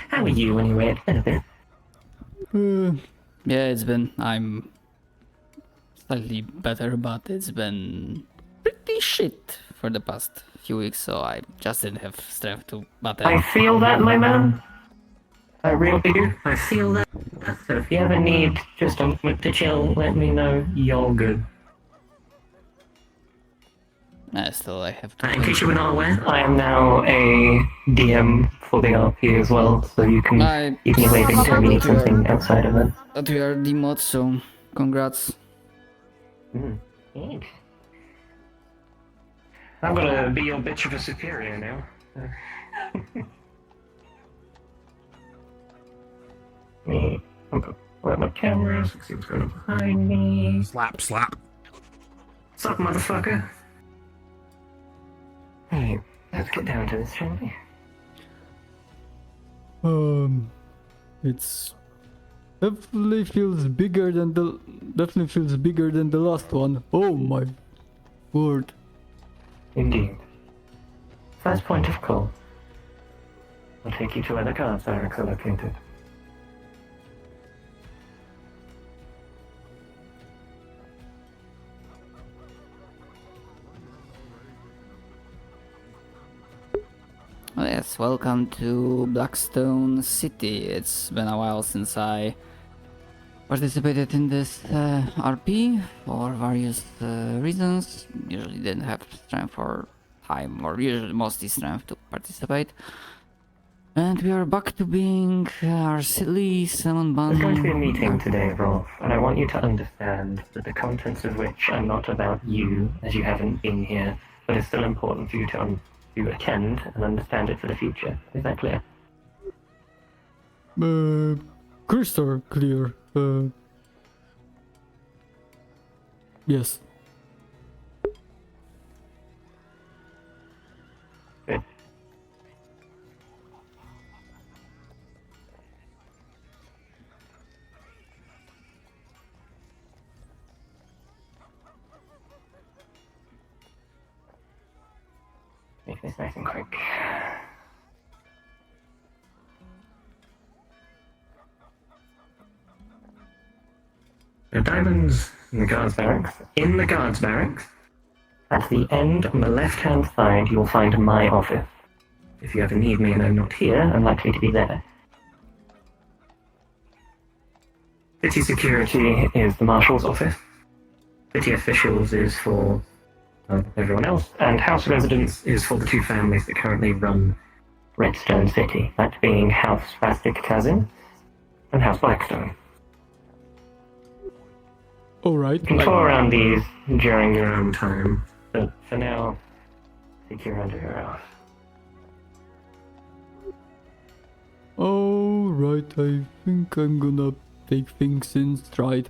How are you anyway? It's been a bit. Yeah, it's been. I'm slightly better, but it's been pretty shit for the past few weeks, so I just didn't have strength to battle. I feel that, my man. I really do. I feel that. So if you ever need just a moment to chill, let me know. You're good. Still, I have to. In case you were not aware, I am now a DM for the RP as well, so you can even waiting to me something outside of it. But we are demods, so congrats. Thanks. I'm gonna be your bitch of a superior now. Me. I'm gonna let my camera, so it's going behind me. Slap. What's up, motherfucker? Hey, let's get down to this, shall we? It's definitely feels bigger than the last one. Oh my word. Indeed. First point of call. I'll take you to where the guards are located. Yes, welcome to Blackstone City. It's been a while since I participated in this RP for various reasons. Usually didn't have strength or time, or usually mostly strength to participate. And we are back to being our silly salmon bun. There's going to be a meeting today, Rolf, and I want you to understand that the contents of which are not about you, as you haven't been here, but it's still important for you to attend and understand it for the future. Is that clear? Crystal clear. Yes. Good. Make this nice and quick. The diamonds in the guards barracks. In the guards barracks, at the end on the left-hand side, you will find my office. If you ever need me and I'm not here, I'm likely to be there. City security is the marshal's office. City officials is for everyone else, and house residence is for the two families that currently run Redstone City, that being House Spastic Cousin and House Blackstone. Alright. You can tour around these during your own time, but for now, think you're under your house. Alright, I think I'm gonna take things in stride.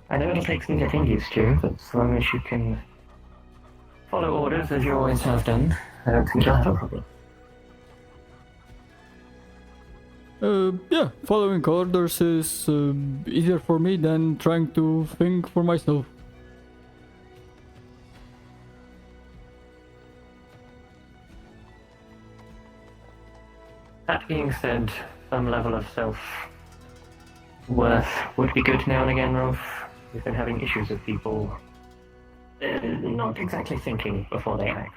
I know it'll take some getting used to, but as long as you can follow orders as you always have done, I don't think you'll have a problem. Yeah, following orders is easier for me than trying to think for myself. That being said, some level of self-worth would be good now and again, Rolf. We've been having issues with people not exactly thinking before they act.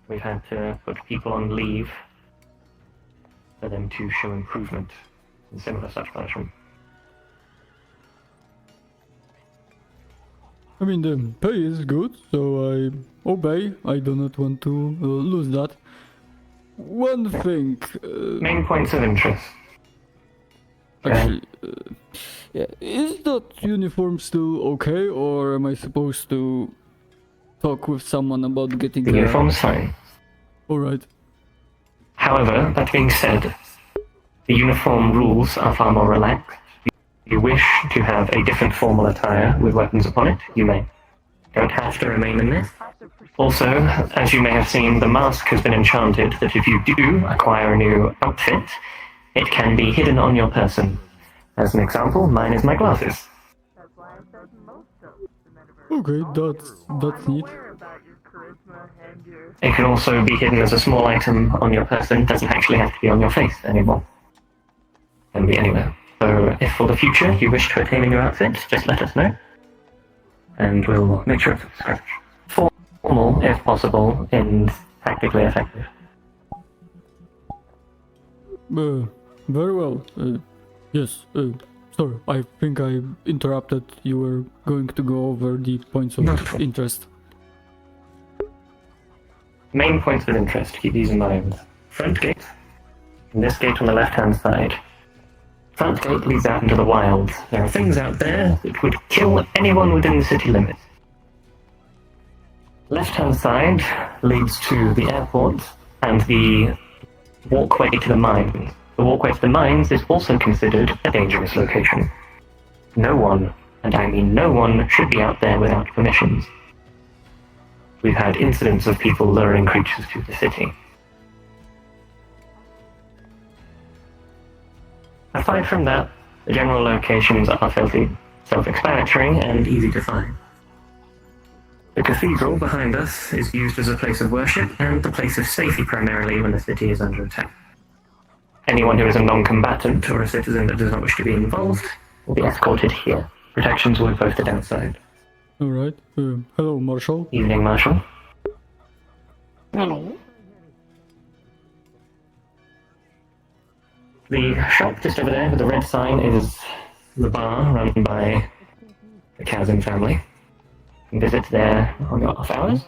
We've had to put people on leave for them to show improvement and similar such punishment. I mean, the pay is good, so I obey. I do not want to lose that. One thing... Main points of interest. Actually, yeah, is that uniform still okay, or am I supposed to talk with someone about getting The uniform's fine. Alright. However, that being said, the uniform rules are far more relaxed. If you wish to have a different formal attire with weapons upon it, you may. Don't have to remain in this. Also, as you may have seen, the mask has been enchanted that if you do acquire a new outfit, it can be hidden on your person. As an example, mine is my glasses. Okay, that's neat. It can also be hidden as a small item on your person. It doesn't actually have to be on your face anymore. It can be anywhere. So if for the future you wish to attain a new outfit, just let us know. And we'll make sure it's from scratch. Formal, if possible, and tactically effective. Very well. Yes, sorry, I think I interrupted. You were going to go over the points Not of at all. interest. Main points of interest, keep these in mind. Front gate, and this gate on the left-hand side. Front gate leads out into the wilds. There are things out there that would kill anyone within the city limits. Left-hand side leads to the airport and the walkway to the mines. The walkway to the mines is also considered a dangerous location. No one, and I mean no one, should be out there without permissions. We've had incidents of people luring creatures to the city. Aside from that, the general locations are fairly self-explanatory and easy to find. The cathedral behind us is used as a place of worship and the place of safety primarily when the city is under attack. Anyone who is a non-combatant or a citizen that does not wish to be involved will be escorted here. Protections will be posted outside. Alright, hello, Marshal. Evening, Marshal. Hello. The shop just over there with the red sign is the bar run by the Chasm family. You can visit there on your off hours.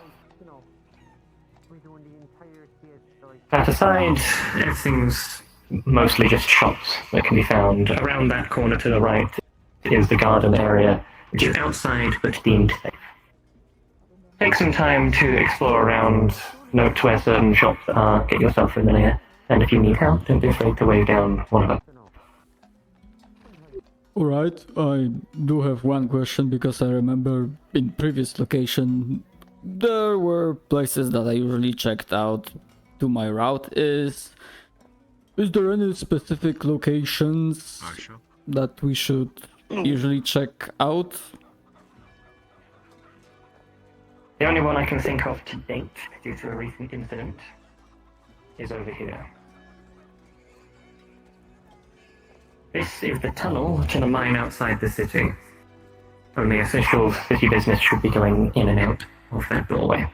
That aside, everything's mostly just shops that can be found. Around that corner to the right is the garden area, which is outside but deemed safe. Take some time to explore around, note where certain shops are, get yourself familiar, and if you need help, don't be afraid to wave down one of us. Alright, I do have one question because I remember in previous location there were places that I usually checked out to my route. Is there any specific locations that we should usually check out? The only one I can think of to date, due to a recent incident, is over here. This is the tunnel to the mine outside the city. Only official city business should be going in and out of that doorway.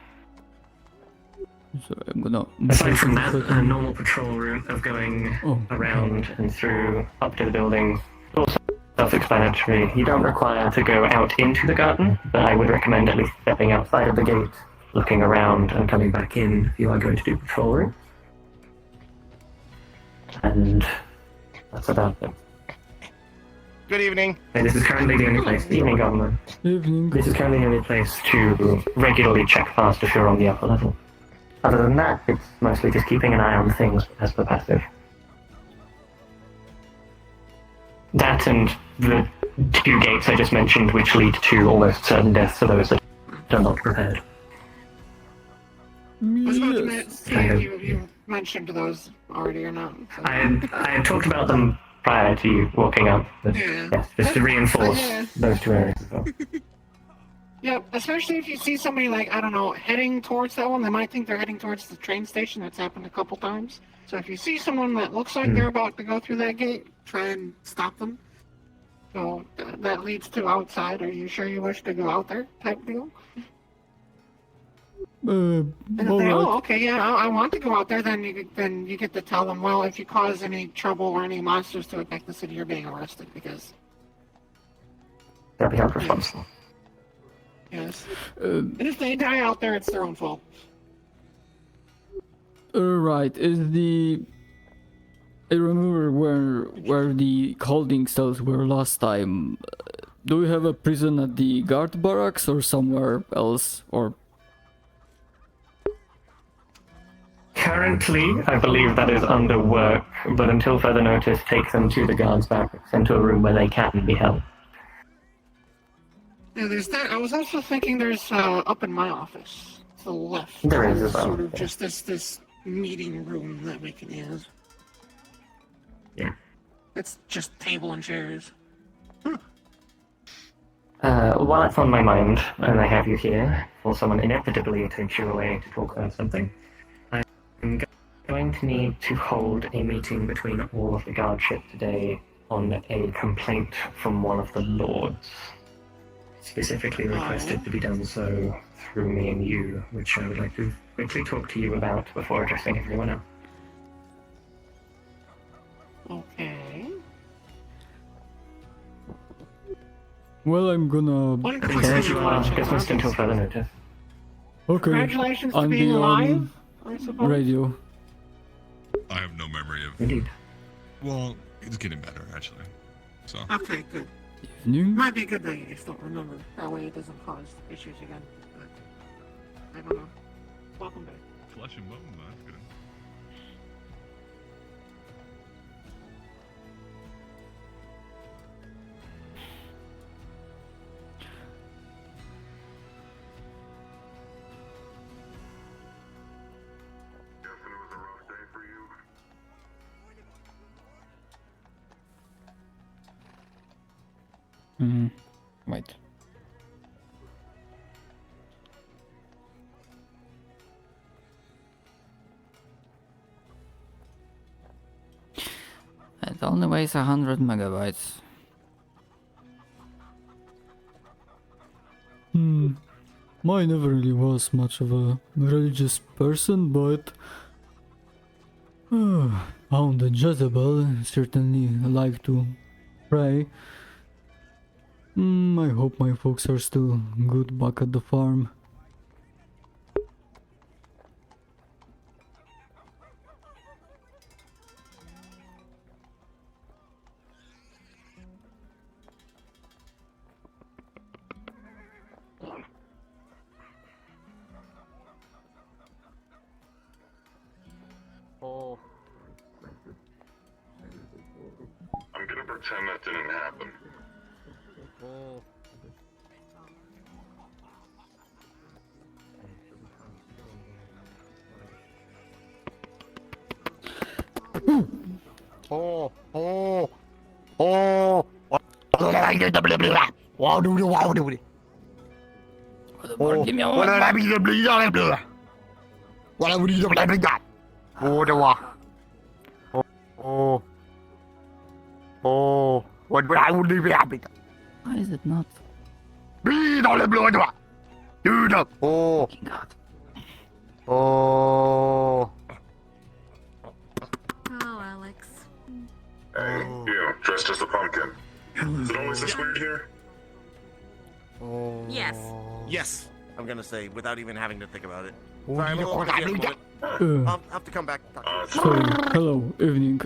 So I'm gonna... Aside from that, a normal patrol route of going around and through up to the building, also self-explanatory. You don't require to go out into the garden, but I would recommend at least stepping outside of the gate, looking around and coming back in if you are going to do patrol route. And that's about it. Good evening. And this is currently the only place, evening government. Evening. This is currently the only place to regularly check fast if you're on the upper level. Other than that, it's mostly just keeping an eye on things as per passive. That and the two gates I just mentioned, which lead to almost certain deaths for those that are not prepared. I was about to Yes. see if you mentioned those already or not. So. I had talked about them prior to you walking up, but Yeah. yes, just to reinforce Yeah. those two areas as well. Yep, especially if you see somebody like, I don't know, heading towards that one, they might think they're heading towards the train station. That's happened a couple times. So if you see someone that looks like they're about to go through that gate, try and stop them. So that leads to outside. Are you sure you wish to go out there? Type deal. And if they, Alright. okay, yeah, I want to go out there, then you get to tell them, well, if you cause any trouble or any monsters to attack the city, you're being arrested because, They'll be held responsible. yes. And if they die out there, it's their own fault. Right, is the... I remember where the holding cells were last time. Do we have a prison at the guard barracks or somewhere else? Or... Currently, I believe that is under work, but until further notice, take them to the guards barracks and to a room where they can be held. Yeah, there's that. I was also thinking there's up in my office, to the left. There is as there's well, sort of yeah. just this meeting room that we can use. Yeah. It's just table and chairs. While it's on my mind, and I have you here, or someone inevitably takes you away to talk about something, I'm going to need to hold a meeting between all of the guardship today on a complaint from one of the lords. Specifically requested to be done so through me and you, which I would like to quickly talk to you about before addressing everyone else. Okay. Well, I'm gonna. One Instead, question you are dismissed until further notice. Okay. Congratulations to On being the alive, I suppose. radio. I have no memory of. Indeed. Well, it's getting better actually. So Okay, good. Evening. Might be a good thing you just don't remember. That way it doesn't cause issues again. But I don't know. Welcome back. flesh and bone. That's good. Wait. It only weighs 100 megabytes. I never really was much of a religious person, but Hound and Jezebel certainly like to pray. I hope my folks are still good back at the farm. I'm gonna pretend that didn't happen. Give me a moment. Why is it not? Oh, God. oh. Oh, Alex. Hey, you, dressed as the pumpkin. Is it always this weird here? Yes. Yes, I'm gonna say without even having to think about it. Oh, Sorry, I'm a little busy at the moment. I'll have to come back. Sorry. Hello. Evening.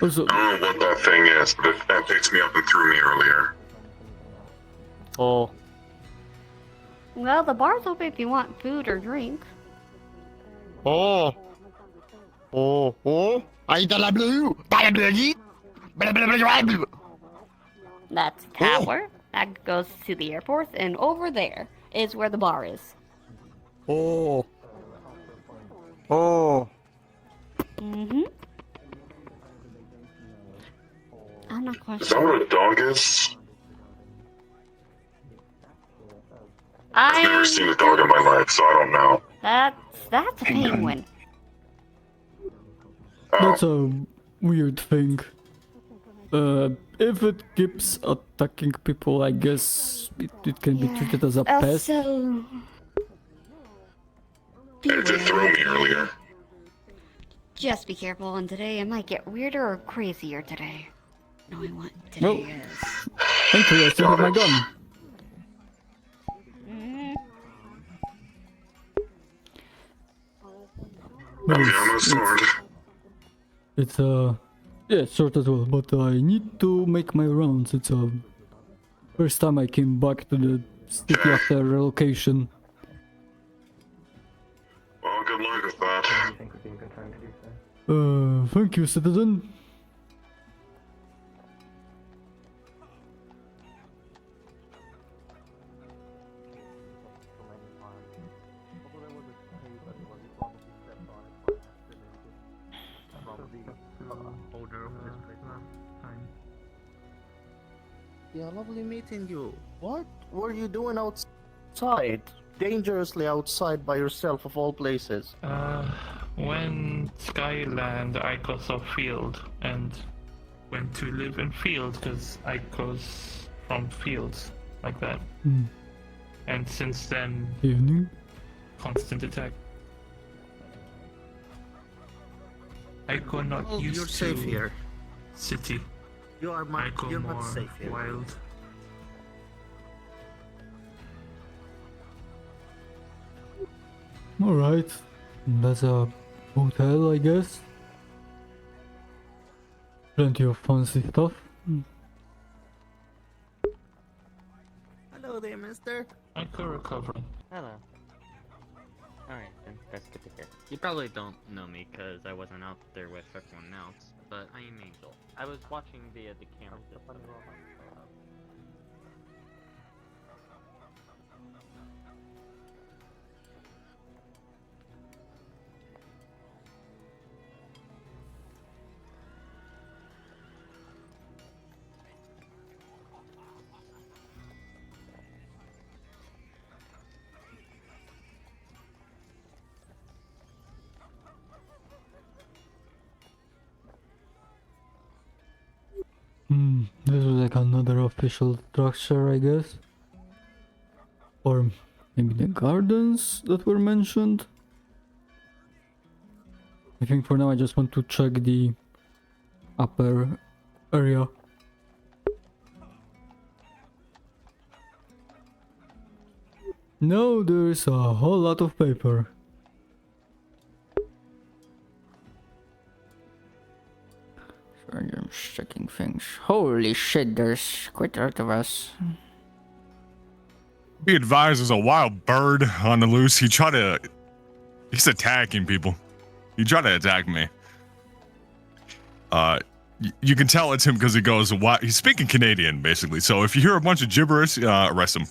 Also, I don't know what that thing is, but it picked me up and threw me earlier. Oh. Well, the bar's open if you want food or drink. Oh. Oh. Oh. I eat la blue. That's tower. That goes to the airport, and over there is where the bar is. Oh. Oh. Mm-hmm. I'm not quite Is that sure. what a dog is? I've never seen a I... dog in my life, so I don't know. That's a penguin. that's a weird thing. If it keeps attacking people, I guess it can be treated as a pest. So... It did throw me earlier. Just be careful, and today it might get weirder or crazier today. Knowing what today Well, is. Thankfully, I still have my gun. Mm, But I'm on my sword. it's yeah, short as well. But I need to make my rounds. It's first time I came back to the city after relocation. Well, good luck with that. I think would be a good time to do so. Thank you, citizen. Yeah, lovely meeting you. What were you doing outside? Dangerously outside by yourself, of all places. When Skyland, I got off field and went to live in fields because I goes from fields like that. And since then, Evening. constant attack. I go not Oh, used you're to safe here. city. You are I go you're more not safe here. wild. Alright. That's a hotel, I guess. Plenty of fancy stuff. Hello there, mister. I go recovering. Hello. Alright then, that's good to hear. You probably don't know me because I wasn't out there with everyone else, but I am Angel. I was watching via the camera system. This was like another official structure, I guess. Or maybe the gardens that were mentioned. I think for now I just want to check the upper area. No, there's a whole lot of paper. Sure, I'm just checking things. Holy shit, there's quite a lot of us. Be advised, there's a wild bird on the loose. He's attacking people. He tried to attack me. You can tell it's him because he goes, he's speaking Canadian, basically. So if you hear a bunch of gibberish, arrest him.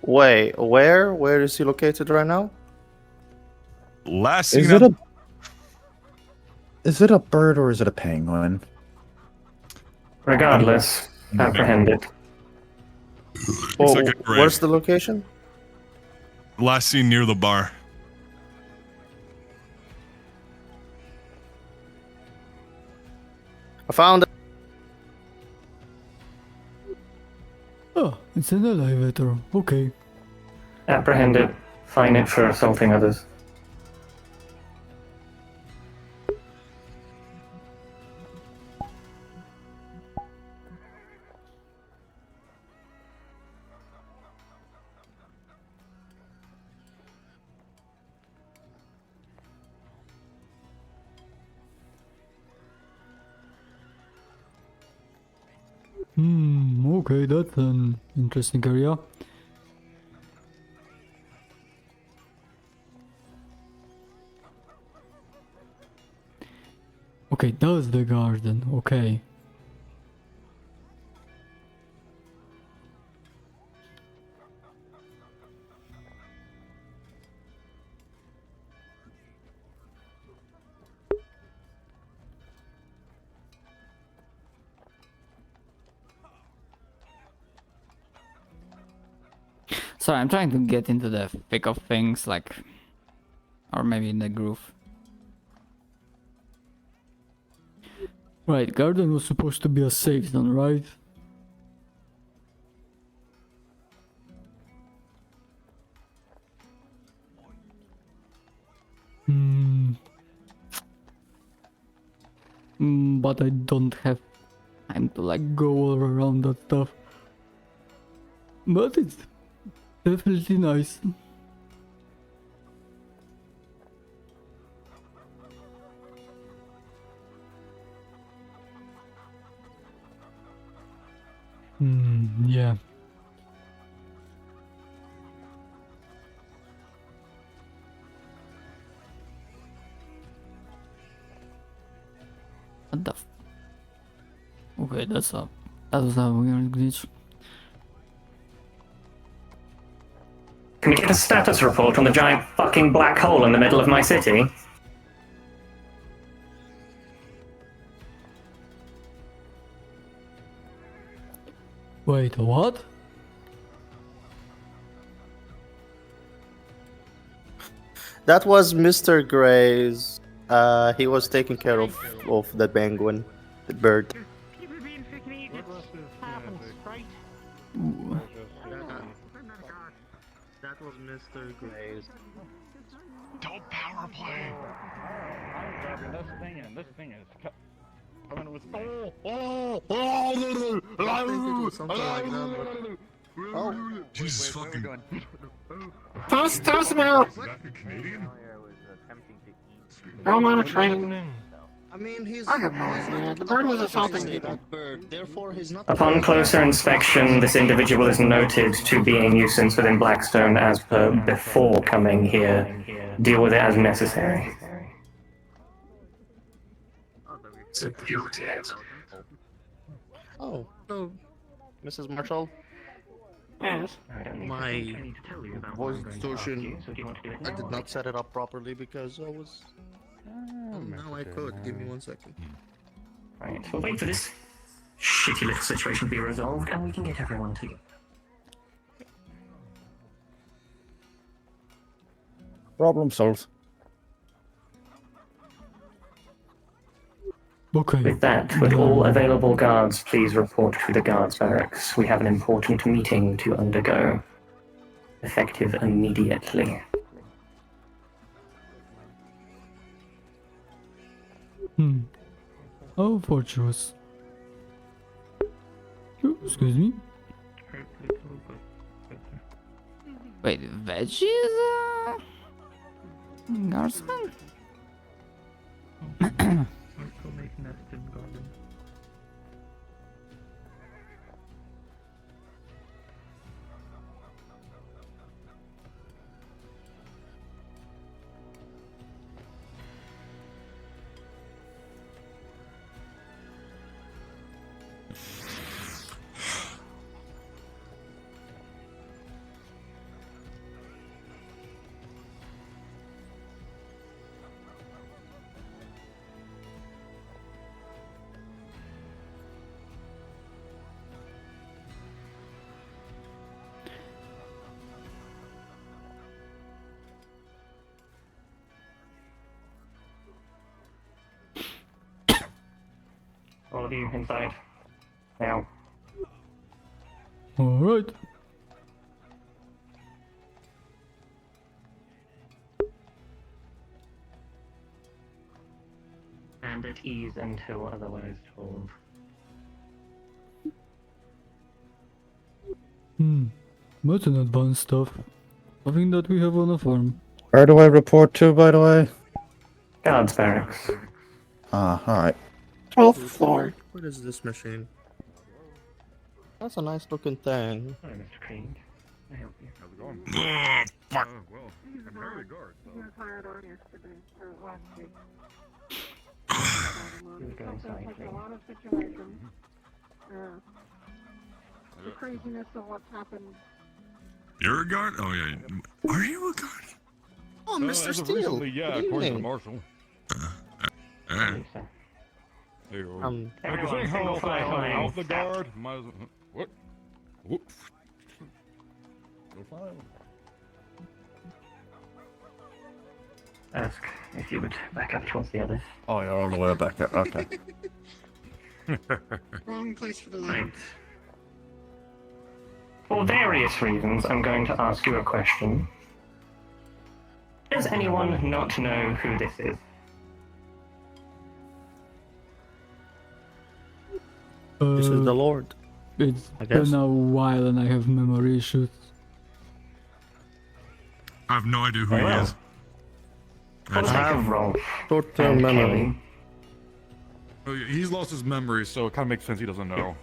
Wait, where is he located right now? Last seen Is it a bird or is it a penguin? Regardless, apprehend it. Oh, like a grave. where's the location? Last seen near the bar. I found it. Oh, it's an elevator. Okay. Apprehend it. Fine it for assaulting others. Okay, that's an interesting area. Okay, that's the garden, okay. Sorry, I'm trying to get into the thick of things, like, or maybe in the groove. Right, garden was supposed to be a safe zone, right? But I don't have time to like go all around that stuff. But it's definitely nice. Yeah. What the okay, that was a weird glitch. Can we get a status report on the giant fucking black hole in the middle of my city? Wait, what? That was Mr. Gray's. He was taking care of the penguin, the bird. That was Mr. Gray's. Don't power play. This thing is coming with Jesus fucking. Toss him out. Is that the Canadian? I'm on a train. I mean, he's. I have no idea. The bird was assaulting people. Bird, therefore he's not. Upon closer inspection, this individual is noted to be a nuisance within Blackstone as per before coming here. Deal with it as necessary. Oh, so, Mrs. Marshall. Yes. My voice distortion. I did not set it up properly because I was. Now I could. Give me 1 second. Right, we'll wait for this shitty little situation to be resolved, and we can get everyone together. Problem solved. Okay. With that, would all available guards please report to the guards barracks? We have an important meeting to undergo. Effective immediately. How virtuous. Oh, excuse me. Wait, Veggie is a guardsman? All of you inside. Now. Alright. And at ease until otherwise told. That's an advanced stuff. Something that we have on a farm. Where do I report to, by the way? Guards barracks. Ah, alright. 12th floor. What is this machine? That's a nice looking thing. Hi, Mr. King. I help you. How's it going? Oh, fuck. Well, I'm very guard, so. Hired on yesterday, or last week. Go inside, Like please. a lot of situations. The craziness of what's happened. You're a guard? Oh, yeah. Are you a guard? Oh, As Mr. of Steele. recently, yeah, Good according to the evening. marshal. Alright. There you go. Um, Like, Everyone, saying how single else I file hung line. out the guard, might as well. What? Whoop. Go file. Ask if you would back up towards the others. Oh, you're all the way back there. Okay. Wrong place for the Right. light. For various reasons, I'm going to ask you a question. Does anyone not know who this is? This is the Lord. It's I guess. been a while and I have memory issues. I have no idea who Very he well. is. For the That's sake of Rolf Short-term and memory. Kelly, Oh, yeah, he's lost his memory, so it kind of makes sense he doesn't know.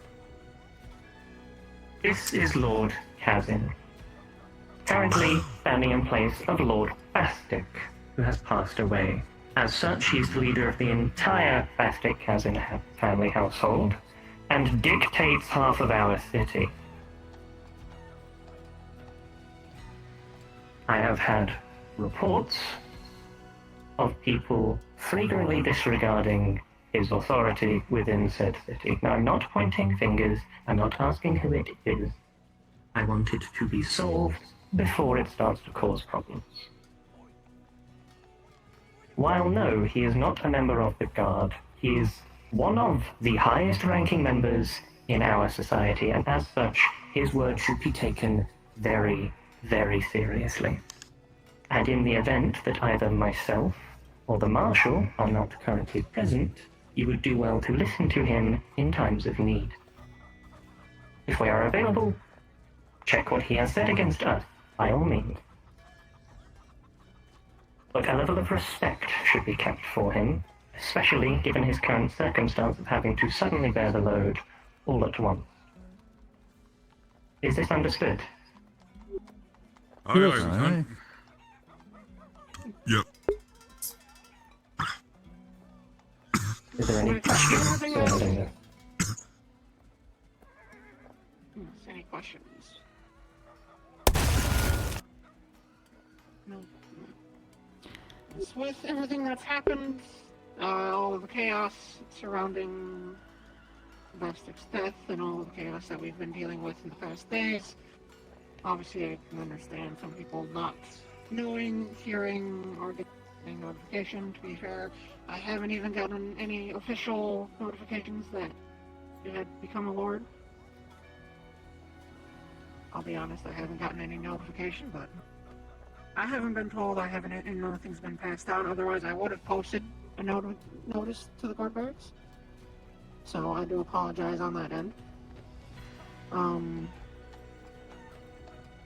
this is Lord Kazin. Currently standing in place of Lord Bastic, who has passed away. As such, he's the leader of the entire Bastic Kazin family household, and dictates half of our city. I have had reports of people flagrantly disregarding his authority within said city. Now, I'm not pointing fingers, I'm not asking who it is. I want it to be solved before it starts to cause problems. While no, he is not a member of the Guard, he is one of the highest ranking members in our society, and as such, his word should be taken very, very seriously. And in the event that either myself or the Marshal are not currently present, you would do well to listen to him in times of need. If we are available, check what he has said against us, by all means. But a level of respect should be kept for him, especially given his current circumstance of having to suddenly bear the load all at once. Is this understood? Aye. Yep. Is there any questions? Any questions? No. With everything that's happened, all of the chaos surrounding Bastic's death and all of the chaos that we've been dealing with in the past days, obviously I can understand some people not knowing, hearing, or getting notification. To be fair, I haven't even gotten any official notifications that you had become a lord. I'll be honest, I haven't gotten any notification, but I haven't been told, and nothing's been passed out. Otherwise, I would have posted a notice to the guard barracks. So I do apologize on that end.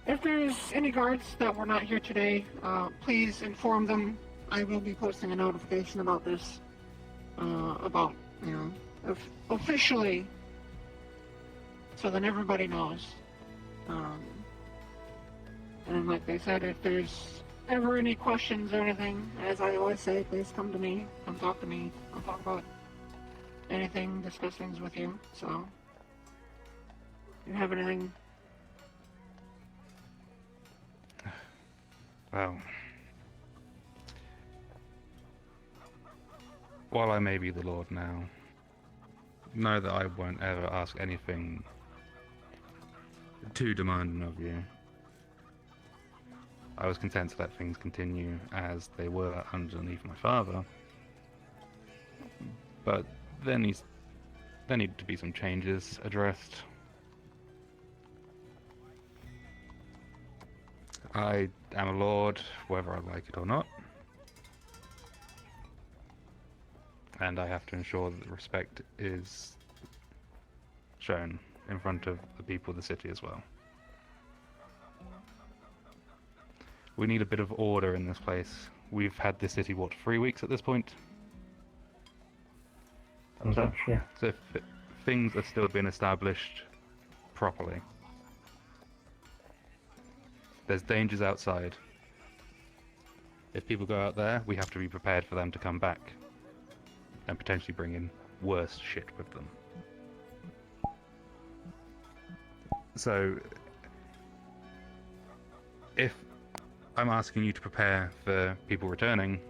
If there's any guards that were not here today, please inform them. I will be posting a notification about this, officially, so then everybody knows. And like they said, if there's ever any questions or anything, as I always say, please come to me, come talk to me. I'll talk about anything, discuss things with you. So, if you have anything? Well, while I may be the Lord now, know that I won't ever ask anything too demanding of you. I was content to let things continue as they were underneath my father, but there need to be some changes addressed. I am a lord, whether I like it or not, and I have to ensure that respect is shown in front of the people of the city as well. We need a bit of order in this place. We've had this city, 3 weeks at this point? Thumbs up, yeah. So if things are still being established properly, there's dangers outside. If people go out there, we have to be prepared for them to come back and potentially bring in worse shit with them. So, if I'm asking you to prepare for people returning,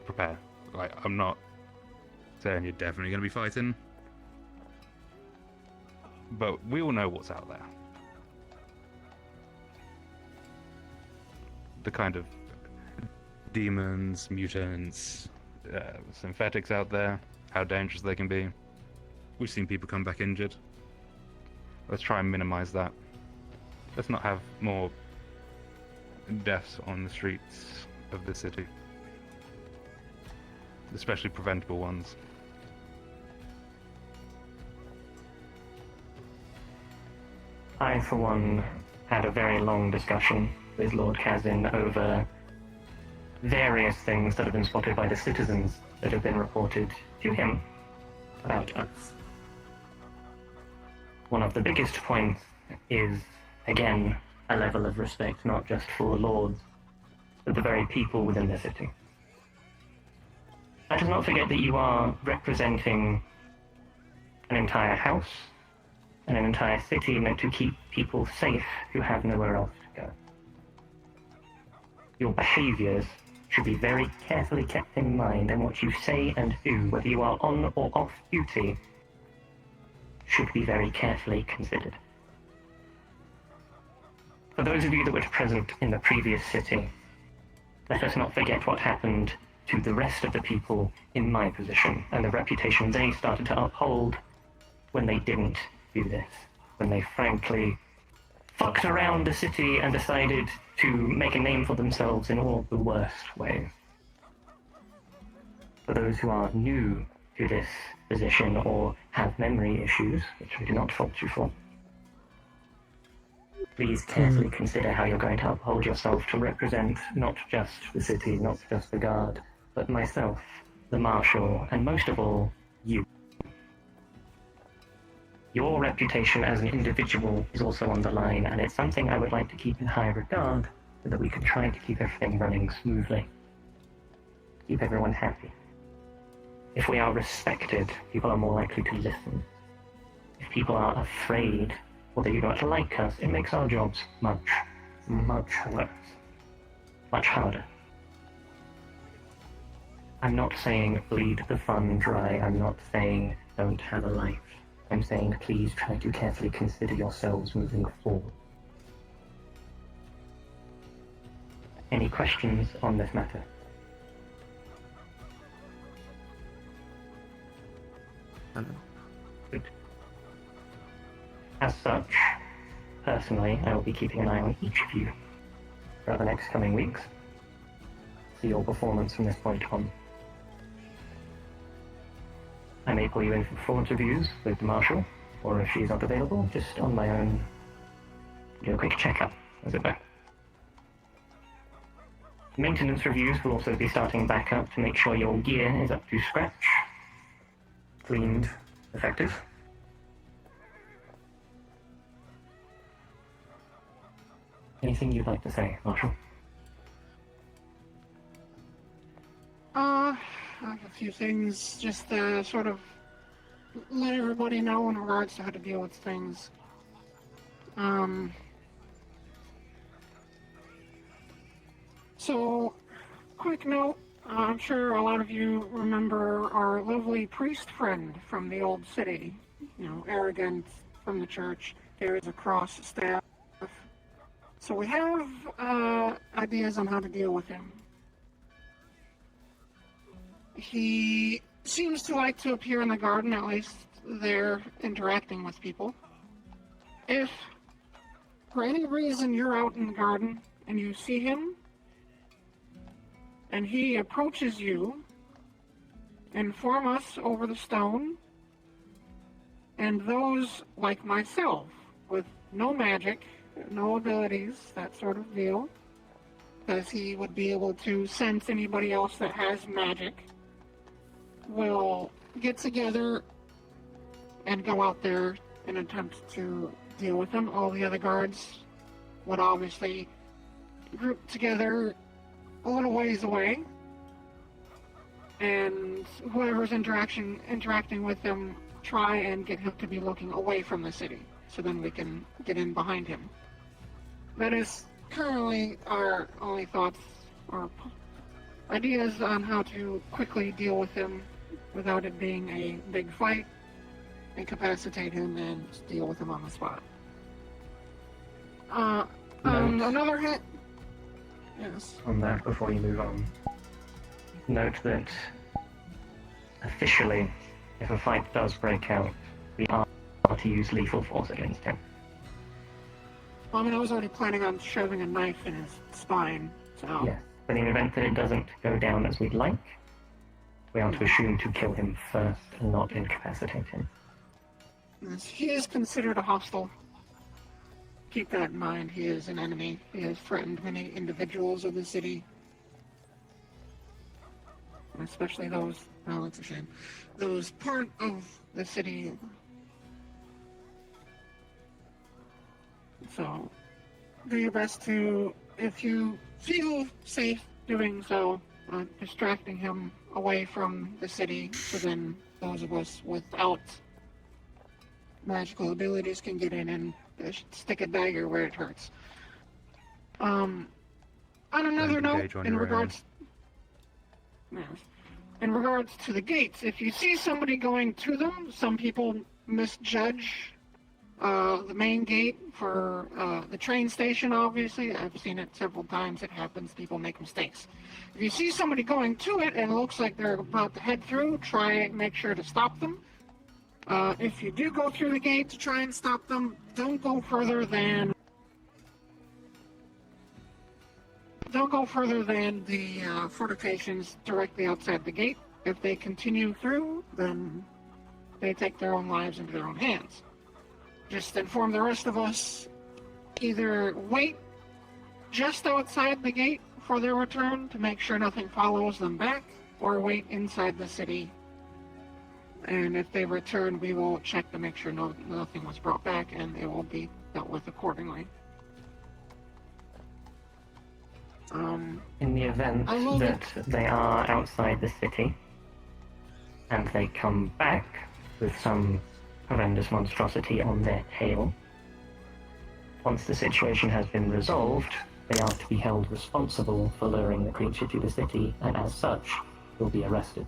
prepare. Like, I'm not saying you're definitely going to be fighting, but we all know what's out there. The kind of demons, mutants, synthetics out there, how dangerous they can be. We've seen people come back injured. Let's try and minimize that. Let's not have more deaths on the streets of the city, especially preventable ones. I, for one, had a very long discussion with Lord Kazin over various things that have been spotted by the citizens that have been reported to him about us. One of the biggest points is, again, a level of respect not just for lords, but the very people within the city. Let us not forget that you are representing an entire house and an entire city meant to keep people safe who have nowhere else to go. Your behaviors should be very carefully kept in mind, and what you say and do, whether you are on or off duty, should be very carefully considered. For those of you that were present in the previous city, let us not forget what happened to the rest of the people in my position, and the reputation they started to uphold when they didn't do this, when they frankly fucked around the city and decided to make a name for themselves in all the worst ways. For those who are new to this position or have memory issues, which I do not fault you for, please carefully consider how you're going to uphold yourself to represent not just the city, not just the guard, but myself, the marshal, and most of all, you. Your reputation as an individual is also on the line, and it's something I would like to keep in high regard, so that we can try to keep everything running smoothly. Keep everyone happy. If we are respected, people are more likely to listen. If people are afraid, or they do not like us, it makes our jobs much, much worse. Much harder. I'm not saying bleed the fun dry, I'm not saying don't have a life. I'm saying please try to carefully consider yourselves moving forward. Any questions on this matter? Good. As such, personally, I will be keeping an eye on each of you for the next coming weeks. See your performance from this point on. I may pull you in for performance reviews with the Marshal, or if she's not available, just on my own, do a quick checkup, as it were. Maintenance reviews will also be starting back up to make sure your gear is up to scratch, cleaned, effective. Anything you'd like to say, Marshal? I have a few things just to sort of let everybody know in regards to how to deal with things. So, quick note, I'm sure a lot of you remember our lovely priest friend from the old city, you know, arrogant from the church. There is a cross staff. So we have ideas on how to deal with him. He seems to like to appear in the garden, at least there interacting with people. If for any reason you're out in the garden and you see him, and he approaches you, inform us over the stone, and those like myself, with no magic, no abilities, that sort of deal, because he would be able to sense anybody else that has magic, will get together and go out there and attempt to deal with him. All the other guards would obviously group together a little ways away, and whoever's interacting with him, try and get him to be looking away from the city, so then we can get in behind him. That is currently our only thoughts or ideas on how to quickly deal with him without it being a big fight, incapacitate him, and deal with him on the spot. On another hand, yes. On that, before you move on, note that officially, if a fight does break out, we are to use lethal force against him. Well, I mean, I was already planning on shoving a knife in his spine, so... Yes, but in the event that it doesn't go down as we'd like, we are to assume to kill him first and not incapacitate him. Yes, he is considered a hostile. Keep that in mind. He is an enemy. He has threatened many individuals of the city. Especially those, well, it's a shame, those part of the city. So, do your best to, if you feel safe doing so, distracting him away from the city, so then those of us without magical abilities can get in and stick a dagger where it hurts. On another note, in regards... Yes. In regards to the gates, if you see somebody going to them, some people misjudge the main gate for the train station, obviously. I've seen it several times. It happens. People make mistakes. If you see somebody going to it and it looks like they're about to head through, try and make sure to stop them. If you do go through the gate to try and stop them, don't go further than the fortifications directly outside the gate. If they continue through, then they take their own lives into their own hands. Just inform the rest of us, either wait just outside the gate for their return to make sure nothing follows them back, or wait inside the city. And if they return, we will check to make sure nothing was brought back, and it will be dealt with accordingly. In the event that they are outside the city, and they come back with some horrendous monstrosity on their tail, once the situation has been resolved, they are to be held responsible for luring the creature to the city, and as such, will be arrested.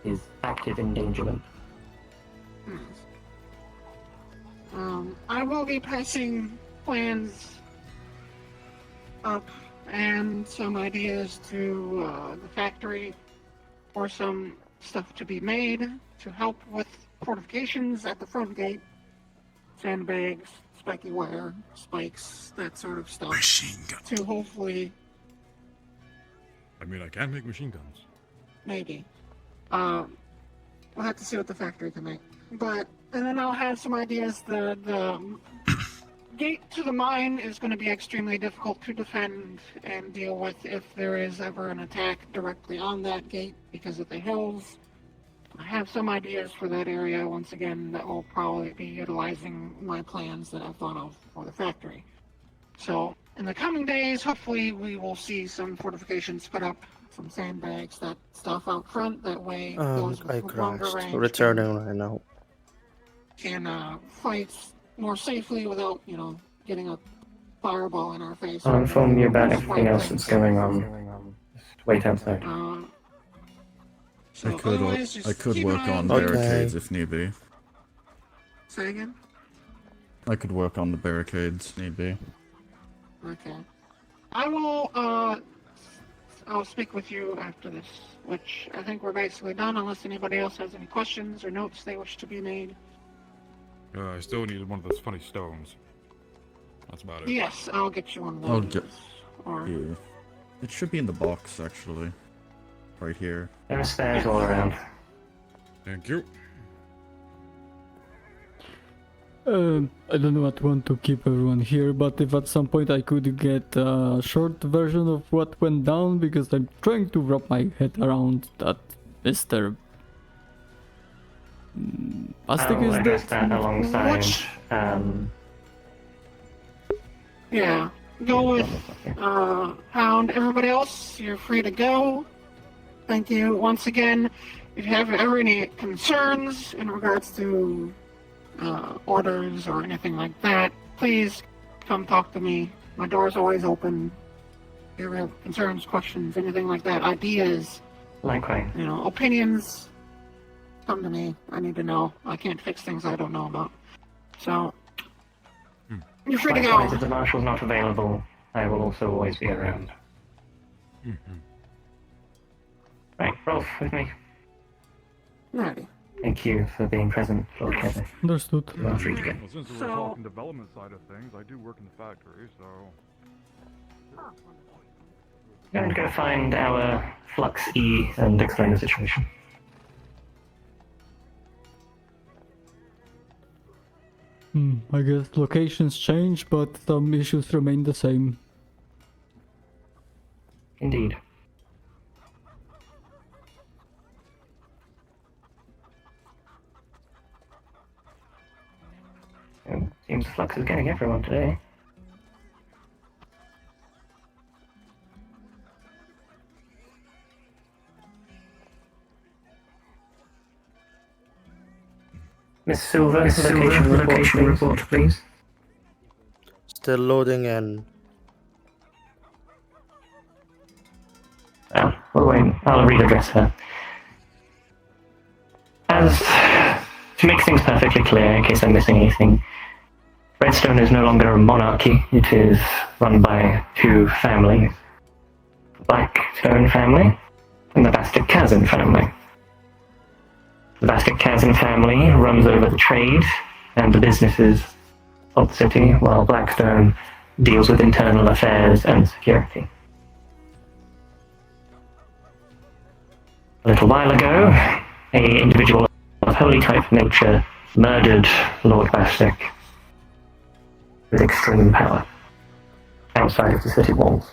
Is active endangerment. I will be passing plans up and some ideas to the factory for some stuff to be made to help with fortifications at the front gate. Sandbags, spiky wire, spikes, that sort of stuff. Machine gun. To hopefully... I mean, I can make machine guns. Maybe. We'll have to see what the factory can make. And then I'll have some ideas. The gate to the mine is going to be extremely difficult to defend and deal with if there is ever an attack directly on that gate because of the hills. I have some ideas for that area, once again, that will probably be utilizing my plans that I've thought of for the factory. So, in the coming days, hopefully we will see some fortifications put up, some sandbags, that stuff out front. That way, those I with longer crashed. range Returning right now. can fight more safely without, getting a fireball in our face. I'll inform you about everything else that's going on. Just wait outside. So I could work on Okay. barricades if need be. Say again? I could work on the barricades need be. Okay. I will, I'll speak with you after this, which I think we're basically done unless anybody else has any questions or notes they wish to be made. I still needed one of those funny stones. That's about it. Yes, I'll get you one of I'll those. get. Or... Yeah. It should be in the box actually. Right here. There are spares all around. Thank you. I don't know what want to keep everyone here, but if at some point I could get a short version of what went down, because I'm trying to wrap my head around that Mr. Plastic I'll is address dead. that alongside. Yeah, go with Hound. Everybody else, you're free to go. Thank you once again. If you have ever any concerns in regards to orders or anything like that, please come talk to me. My door's always open. If you ever have concerns, questions, anything like that, ideas, Likewise. opinions, come to me. I need to know. I can't fix things I don't know about. So, you're free to go. Likewise, if the marshal's not available, I will also always be around. Right, Rolf, with me. Alrighty. Thank you for being present, Lord Kevin. Understood. You are free to go. Well, since we're talking development side of things, I do work in the factory, so... Go and go find our Flux E and explain the situation. I guess locations change, but some issues remain the same. Indeed. Seems Flux is getting everyone today. Miss Silver, location report, please. Still loading and... Ah, wait, I'll readdress her. As to make things perfectly clear, in case I'm missing anything, Redstone is no longer a monarchy. It is run by two families: the Blackstone family and the Bastic Chasm family. The Bastic Chasm family runs over the trade and the businesses of the city, while Blackstone deals with internal affairs and security. A little while ago, an individual of holy type nature murdered Lord Bastic with extreme power outside of the city walls.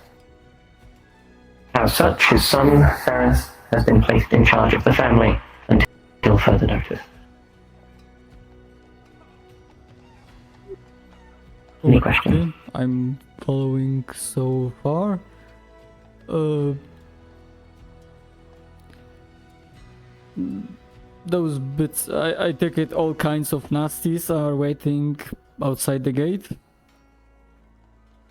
As such, his son, Ferris, has been placed in charge of the family until further notice. Any questions? Okay, I'm following so far. Those bits, I take it all kinds of nasties are waiting outside the gate?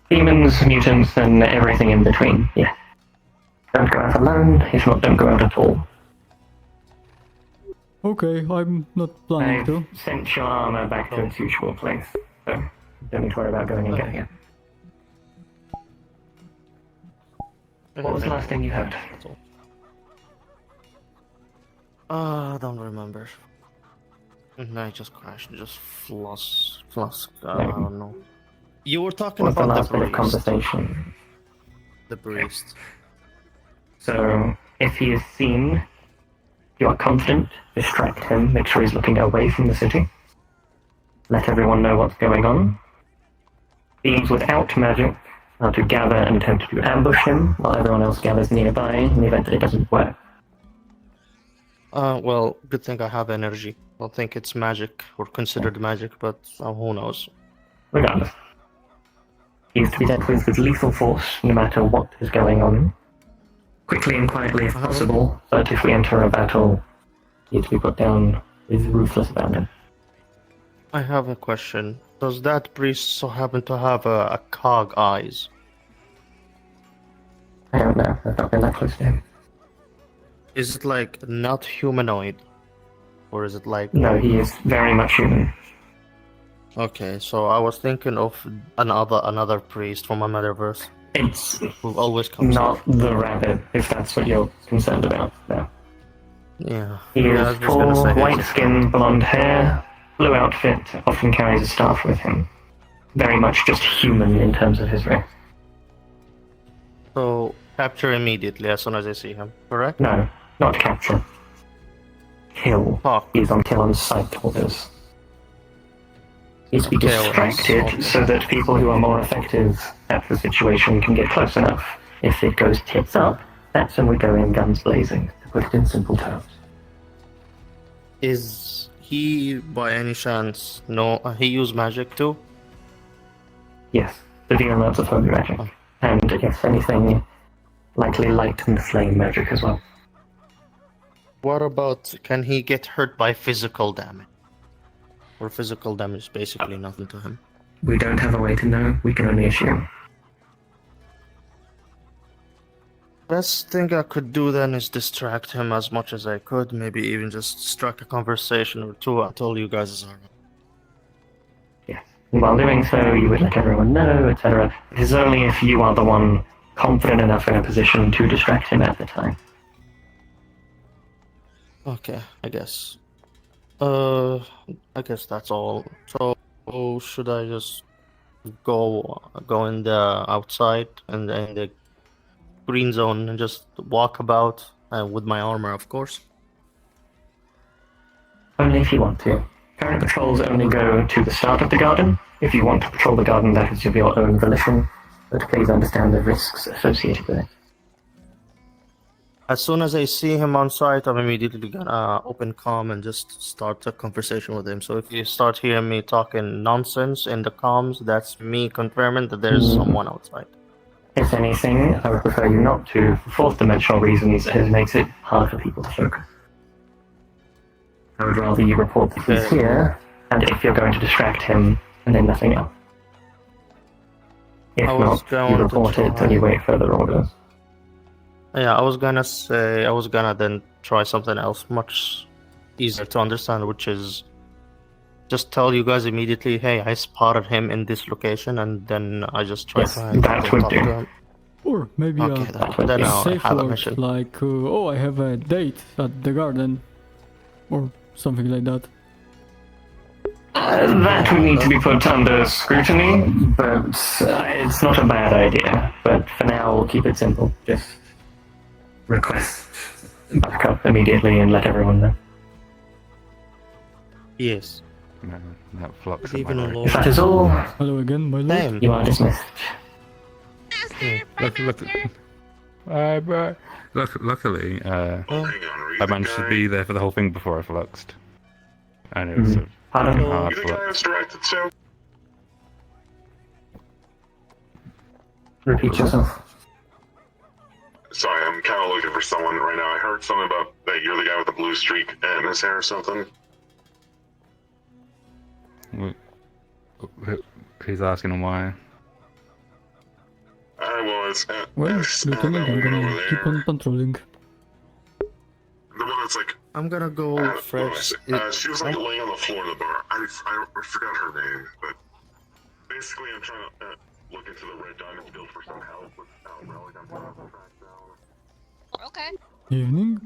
Demons, mutants, and everything in between, yeah. Don't go out alone, if not, don't go out at all. Okay, I'm not planning I've to. sent your armor back to its usual place, so don't need to worry about going and getting it. What was the last thing you heard? I don't remember. No, it just crashed. Just flusk. I don't know. You were talking What was the about last the bit of priest. conversation? The priest. So, if he is seen, you are confident, distract him, make sure he's looking away from the city. Let everyone know what's going on. Beings without magic are to gather and attempt to ambush him, while everyone else gathers nearby in the event that it doesn't work. Well, good thing I have energy. I don't think it's magic or considered magic, but who knows. Regardless. He is to be dealt with lethal force, no matter what is going on. Quickly and quietly if possible, but if we enter a battle, he is to be put down with ruthless abandon. I have a question. Does that priest so happen to have a cog eyes? I don't know, I've not been that close to him. Is it like not humanoid? Or is it like... No, he is very much human. Okay, so I was thinking of another priest from another verse. It's who always comes not up. the rabbit, if that's what you're concerned about, no. Yeah. He Yeah, I is was just gonna tall, say white it's- skin, blonde hair, blue outfit, often carries a staff with him. Very much just human in terms of his race. So, capture immediately as soon as I see him, correct? No, not capture. Kill. He is on kill on sight orders. He's to be Okay, well, distracted okay. so that people who are more effective at the situation can get close enough. If it goes tits up, that's when we go in guns blazing, to put it in simple terms. Is he, by any chance, he use magic too? Yes, severe amounts of holy magic. And if anything, likely light and flame magic as well. What about, can he get hurt by physical damage? Or physical damage is basically nothing to him. We don't have a way to know, we can only assume. Best thing I could do then is distract him as much as I could, maybe even just strike a conversation or two until you guys are... Yes. And while doing so, you would let everyone know, etc. It is only if you are the one confident enough in a position to distract him at the time. Okay, I guess. I guess that's all. So, should I just go in the outside and in the green zone and just walk about with my armor, of course? Only if you want to. Current patrols only go to the start of the garden. If you want to patrol the garden, that is of your own volition, but please understand the risks associated with it. As soon as I see him on site, I'm immediately gonna open comm and just start a conversation with him. So if you start hearing me talking nonsense in the comms, that's me confirming that there's someone outside. If anything, I would prefer you not to, for fourth dimensional reasons, as it makes it hard for people to focus. I would rather you report that he's here, and if you're going to distract him, and then nothing else. If I was not, going you to report it try- and you wait further orders. Yeah, I was gonna say I was gonna then try something else much easier to understand, which is just tell you guys immediately, hey, I spotted him in this location, and then I just try Yes, to hang out that and would talk do. to him. Or maybe Okay, then a I'll safe have a word mission. like, oh, I have a date at the garden, or something like that. That would need to be put under scrutiny, but it's not a bad idea. But for now, we'll keep it simple. Just request backup immediately and let everyone know. Yes. No, that flux. Good evening, If Lord. that is all, Hello again, my lord. Same. you are dismissed. Luckily, Hang on, I managed to be there for the whole thing before I fluxed. And it was a Pardon? fucking hard You the guy I flux. was directed to? Repeat yourself. Sorry, I'm kind of looking for someone right now. I heard something about that you're the guy with the blue streak in his hair or something. He's asking why. I was. Well, Lieutenant, I'm gonna over keep there. on patrolling. The one that's like. I'm gonna go what do I fresh. say? She was like laying on the floor in the bar. I forgot her name, but basically I'm trying to look into the Red Diamond Guild for some help with Relic. I'm trying to track down. Okay. Evening.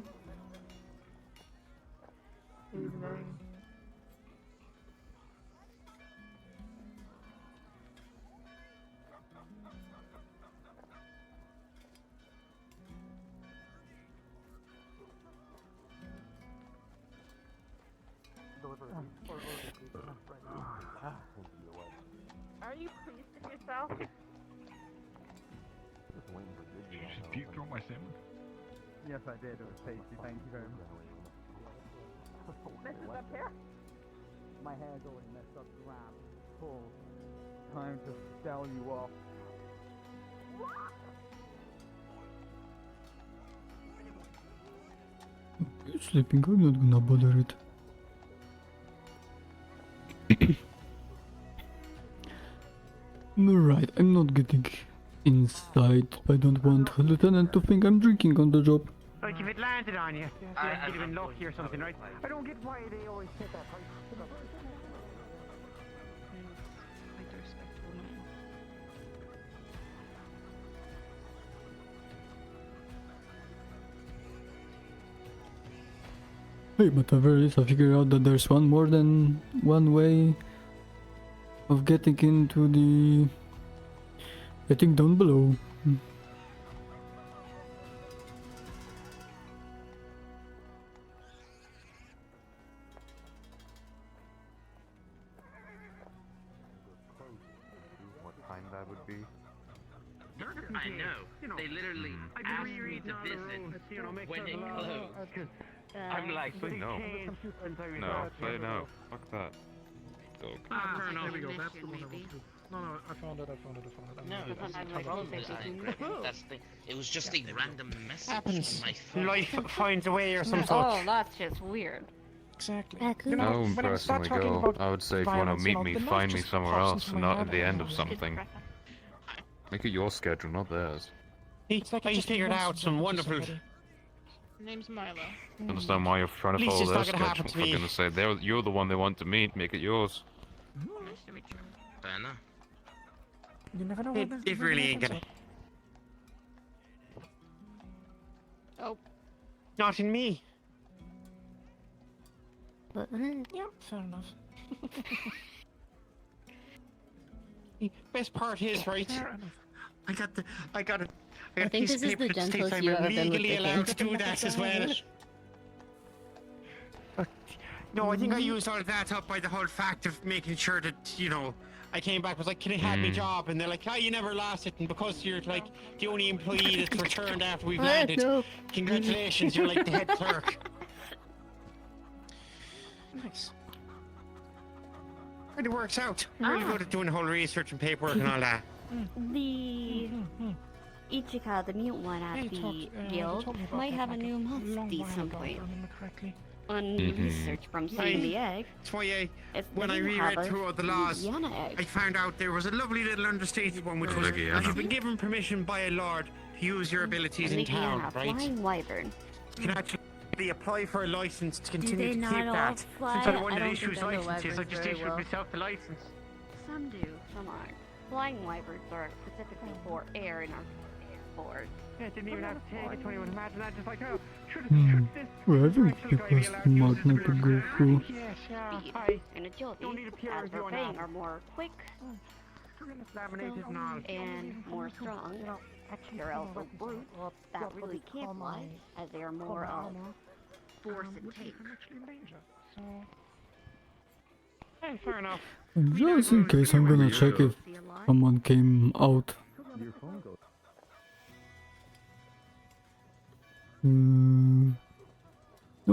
Are you pleased with yourself? Did you throw my salmon? Yes, I did. It was tasty. Thank you very much. This is up here? My hair's already messed up. Grab. Pull. Time to sell you off. You're sleeping, I'm not gonna bother it. Right, I'm not getting inside. I don't want Lieutenant to think I'm drinking on the job. Like if it landed on you, you'd have been lucky or something, right? I don't get why they always hit that. Hey, whatever it is, I figured out that there's more than one way of getting into the... getting down below. What time that would be? I know. They literally asked me to visit when it closed. I'm like, Say no. No, say no. Fuck that. Dog. fair enough. There we go. That's the one I want to. No, I found it. No, that's the. It was just a random message Happens. on my phone. Life finds a way or some Oh, such. that's just weird. Exactly. Raccoon. You know, I wouldn't when I start personally talking go. about I would say if you want violence to and meet all, me, the knife find me just somewhere pops else, into and my not at head the end and of I something. Make it your schedule, not theirs. I figured out some wonderful. Name's Milo. Understand why you're trying At to least follow it's their not gonna happen schedule. to For me. goodness sake, you're the one they want to meet. Make it yours. Nice to meet you. Fair enough. You never know. It really ain't gonna. Oh. Not in me. But, Yeah, fair enough. Best part is, right? I got a I think piece this of is paper the that states gentlest I'm you've ever been with legally the allowed to king. do that as well. No, I think I used all of that up by the whole fact of making sure that, you know, I came back, was like, can I have my job? And they're like, oh, you never lost it, and because you're like the only employee that's returned after we've landed, no. congratulations, you're like the head clerk. Nice. And it works out. I'm really good at doing the whole research and paperwork and all that. The Ichika, the mute one at the guild, might have a new musty some point. On research from seeing the egg, That's why it's when I the reread Hava through all the laws, Louisiana egg. I found out there was a lovely little understated one which was, Louisiana. if you've been given permission by a lord use your abilities in Indiana, town, right? flying wyvern. You can actually apply for a license to Do continue they to not keep all that. fly? Since I'm the I one that don't issues think I know licenses, I wyverns just very issued well. myself the license. Some do, some aren't. Flying wyverns are specifically for air in our force. Yeah, didn't even have to take it to anyone. Imagine that, just like, oh, should this Well, I think it was smart not to go through. Yes, yeah, Speed hi. and agility, Don't need a peer as review we're on paying, that. are more quick Laminated and all. and more strong. They're also brutes that really can't fly, as they are more of force and take. Hey, fair enough. Just in case, I'm gonna check if someone came out. No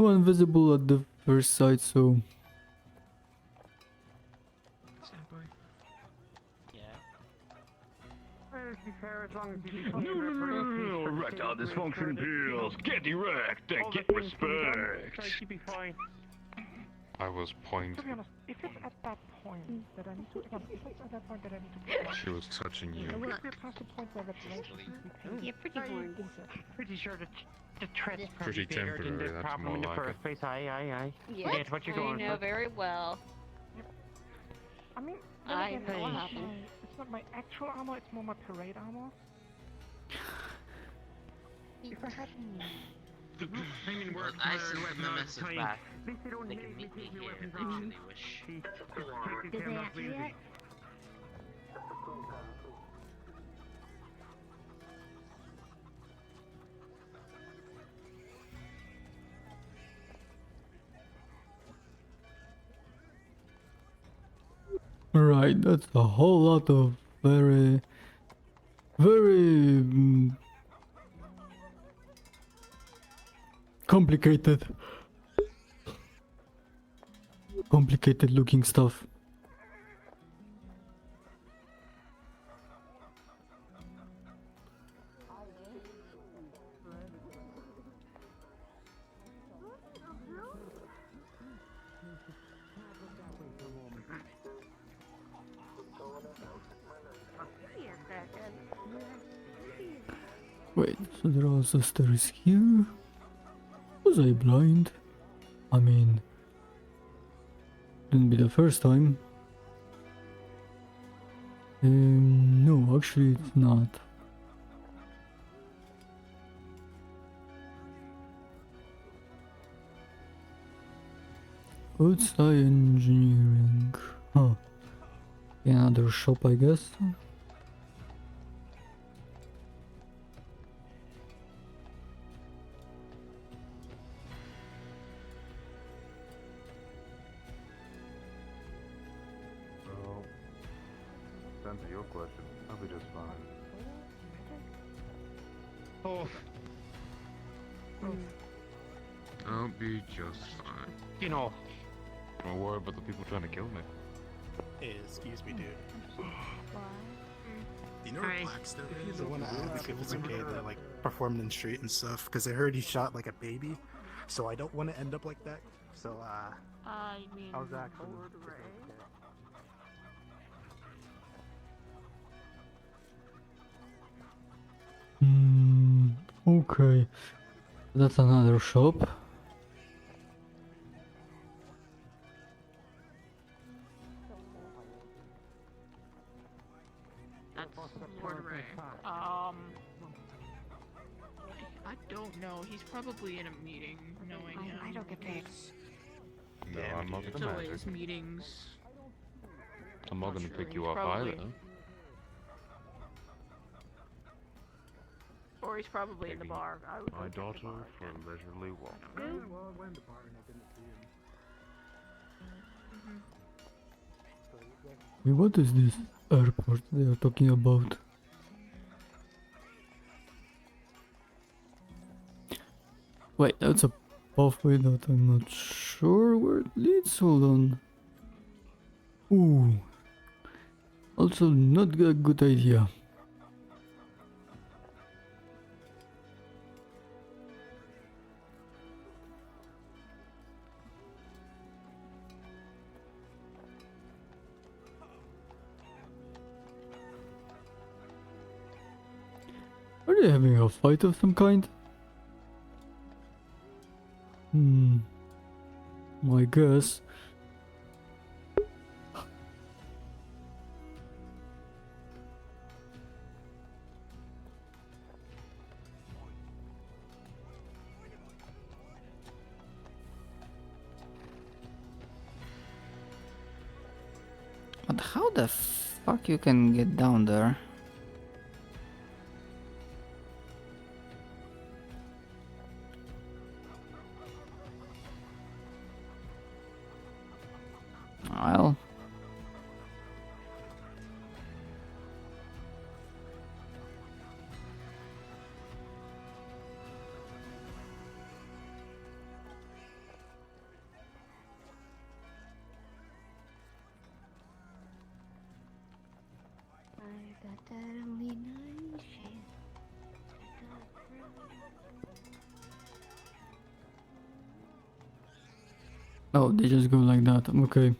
one visible at the first sight, so No, erectile dysfunction pills. Get erect and get respect. She'd be fine. I was To be pointing. honest, if it's at that point that I need to, again, if it's at that point that I need to, She was touching you. if we're past the point where reparation needs to be paid, Yeah, pretty horns. pretty sure that the threat's Pretty probably bigger than temporary, the that's problem more in the like first place. Aye. Yes, Get what you're going I know for. very well. I mean, then I again, know what it's happened. it's not my actual armor, it's more my parade armor. If I had... I mean, Well, I sent them a message back. They can meet me here if they wish. Did they ask you yet? right, that's a whole lot of very complicated looking stuff. Wait, so there are also stairs here? Was I blind? I mean, didn't be the first time. No, actually it's not. Outside engineering. Huh. Another shop, I guess. Well, to answer your question, I'll be just fine. Oh. I'll be just fine. You know. Don't worry about the people trying to kill me. Hey, excuse me, dude. You know Hi. what Blackstone is? I want to ask if it's okay to like perform in the street and stuff, because I heard he shot like a baby, so I don't want to end up like that. So I mean, I was actually. Okay. That's another shop. That's Joudrey. I don't know. He's probably in a meeting, knowing him. I don't get paid. No, I'm not It's gonna always magic. meetings. I'm not gonna sure, pick you he's up probably- either. Or he's probably in the bar. I would My go check the daughter bar. for a leisurely walk. Well, I went to the bar and I didn't see him. Wait, what is this airport they are talking about? Wait, that's a pathway that I'm not sure where it leads. Hold on. Ooh. Also, not a good idea. Are Are they having a fight of some kind? I guess. But how the fuck you can get down there? Well. I got that only night shift. Oh, they just go like that. Okay.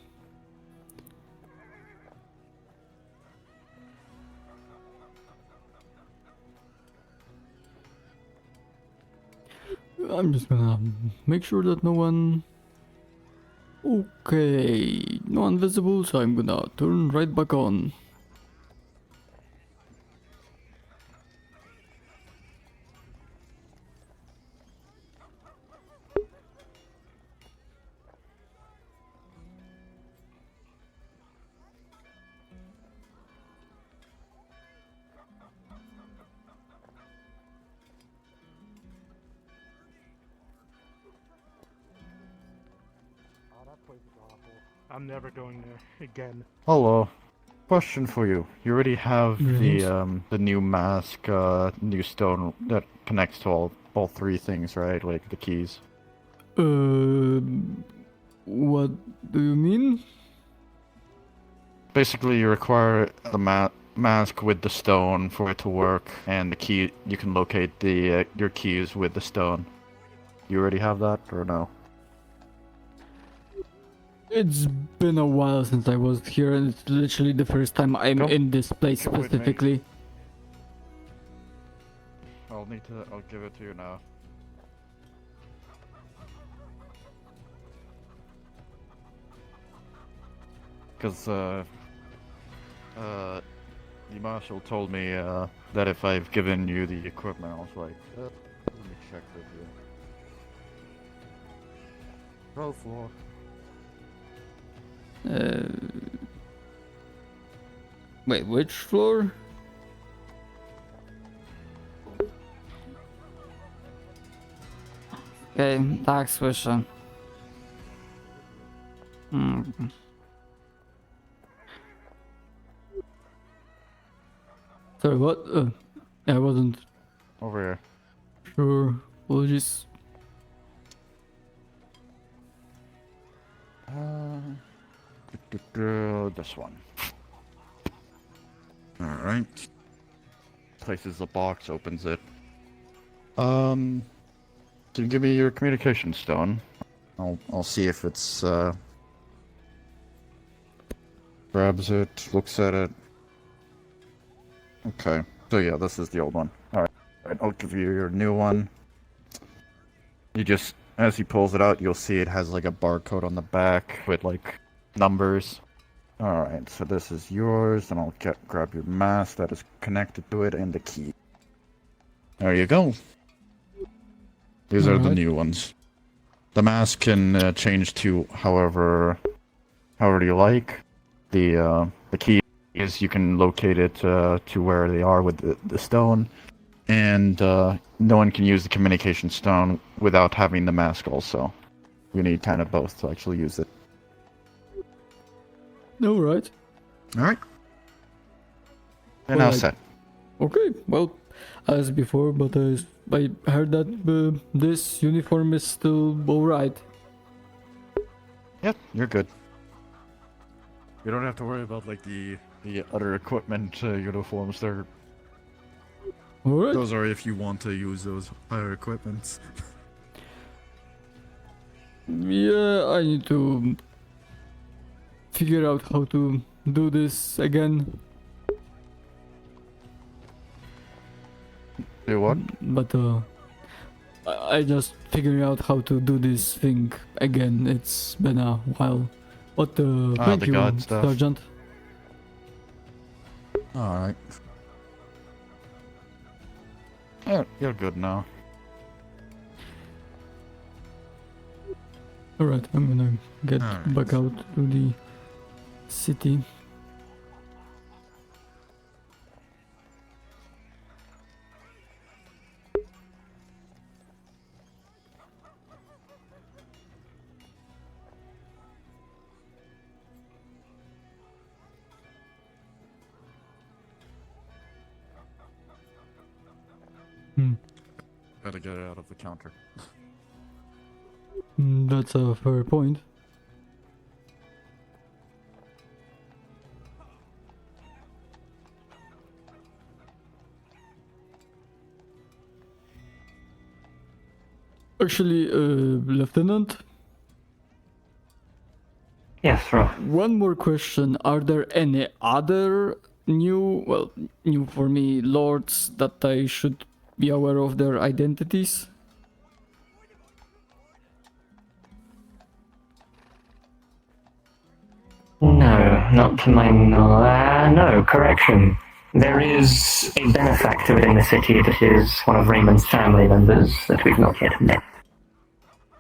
I'm just gonna make sure that no one... Okay, no one visible, so I'm gonna turn right back on. Oh, that place is awful. I'm never going there again. Hello. Question for you. You already have Yes. the new mask, new stone that connects to all three things, right? Like the keys. What do you mean? Basically, you require the mask with the stone for it to work, and the key. You can locate the your keys with the stone. You already have that, or no? It's been a while since I was here, and it's literally the first time I'm in this place Come with me. specifically. I'll give it to you now. Because, the marshal told me, that if I've given you the equipment, I was like, let me check with you. Roll floor. Wait, which floor? Okay, tax question. Sorry, what? I wasn't Over here. sure. Apologies. This one. Alright. Places the box, opens it. Can you give me your communication stone? I'll see if it's, grabs it, looks at it. Okay. So yeah, this is the old one. Alright. I'll give you your new one. You just, as he pulls it out, you'll see it has like a barcode on the back with like numbers. Alright, so this is yours, and I'll grab your mask that is connected to it and the key. There you go. These are the new ones. The mask can change to however you like. The key is you can locate it to where they are with the stone, and no one can use the communication stone without having the mask also. You need kind of both to actually use it. Alright. Alright. And now set. Okay, well, as before, but I heard that this uniform is still alright. Yep, you're good. You don't have to worry about like the other equipment uniforms. They're alright. Those are if you want to use those higher equipments. Yeah, I need to figure out how to do this again. Do what? But I just figuring out how to do this thing again. It's been a while. But thank the you, guard stuff. Sergeant. Alright. Yeah, you're good now. Alright, I'm gonna get back out to the city. Gotta get it out of the counter. That's a fair point. Actually, Lieutenant? Yes, Rob. One more question. Are there any other new for me, lords that I should be aware of their identities? No, not to my knowledge. No, correction. There is a benefactor within the city that is one of Raymond's family members that we've not yet met.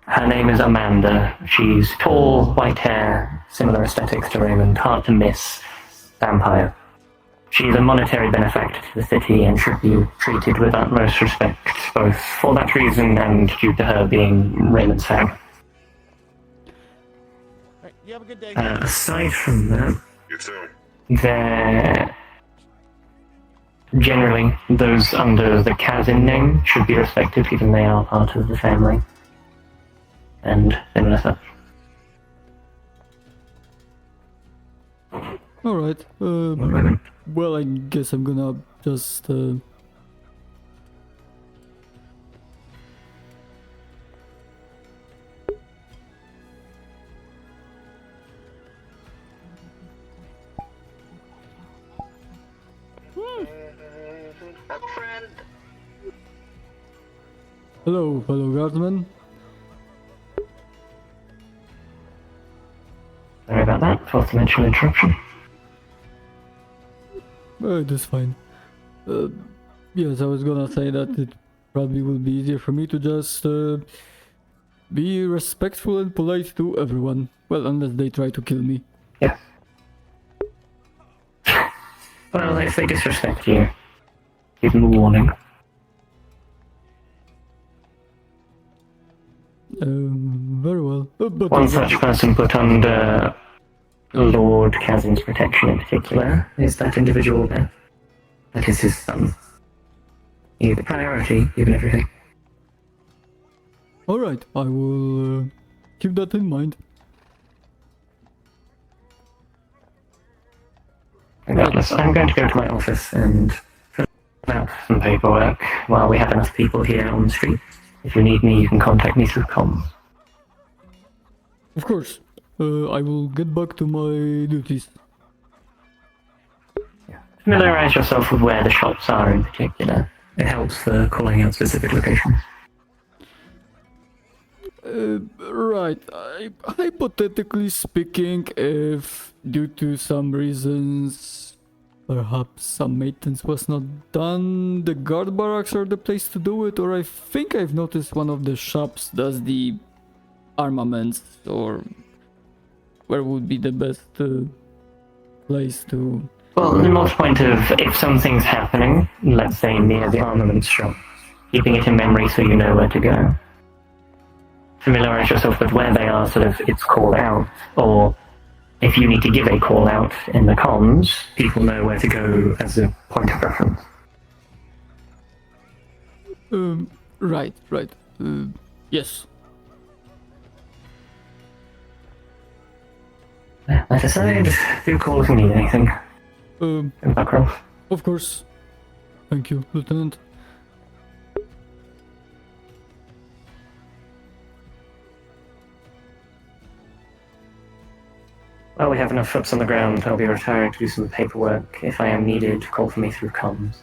Her name is Amanda. She's tall, white hair, similar aesthetics to Raymond, hard to miss, vampire. She's a monetary benefactor to the city and should be treated with utmost respect, both for that reason and due to her being Raymond's family. You have a good day. Aside from that, You too. there... Generally, those under the Kazin name should be respected, given they are part of the family. And similar stuff. Alright, well, I guess I'm gonna just, Hello, fellow guardsmen. Sorry about that, fourth dimensional interruption. That's fine. Yes, I was gonna say that it probably will be easier for me to just be respectful and polite to everyone. Well, unless they try to kill me. Yes. Well, if they disrespect you, give them a warning. Very well. But One such person put under Lord Kazin's protection in particular is that individual there. That is his son. He's the priority, given everything. Alright, I will keep that in mind. Regardless, I'm going to go to my office and fill out some paperwork while we have enough people here on the street. If you need me, you can contact me through comms. Of course. I will get back to my duties. Familiarize yourself with where the shops are in particular. It helps for calling out specific locations. Right. Hypothetically speaking, if due to some reasons, perhaps some maintenance was not done, the guard barracks are the place to do it, or I think I've noticed one of the shops does the armaments, or where would be the best place to... Well, the most point of if something's happening, let's say near the armaments shop, keeping it in memory so you know where to go. Familiarize yourself with where they are so that it's called out, or if you need to give a call out in the comms, people know where to go as a point of reference. Right. Yes. That aside, do call if you need anything. Background. Of course. Thank you, Lieutenant. Well, we have enough foot's on the ground. I'll be retiring to do some paperwork. If I am needed, call for me through comms.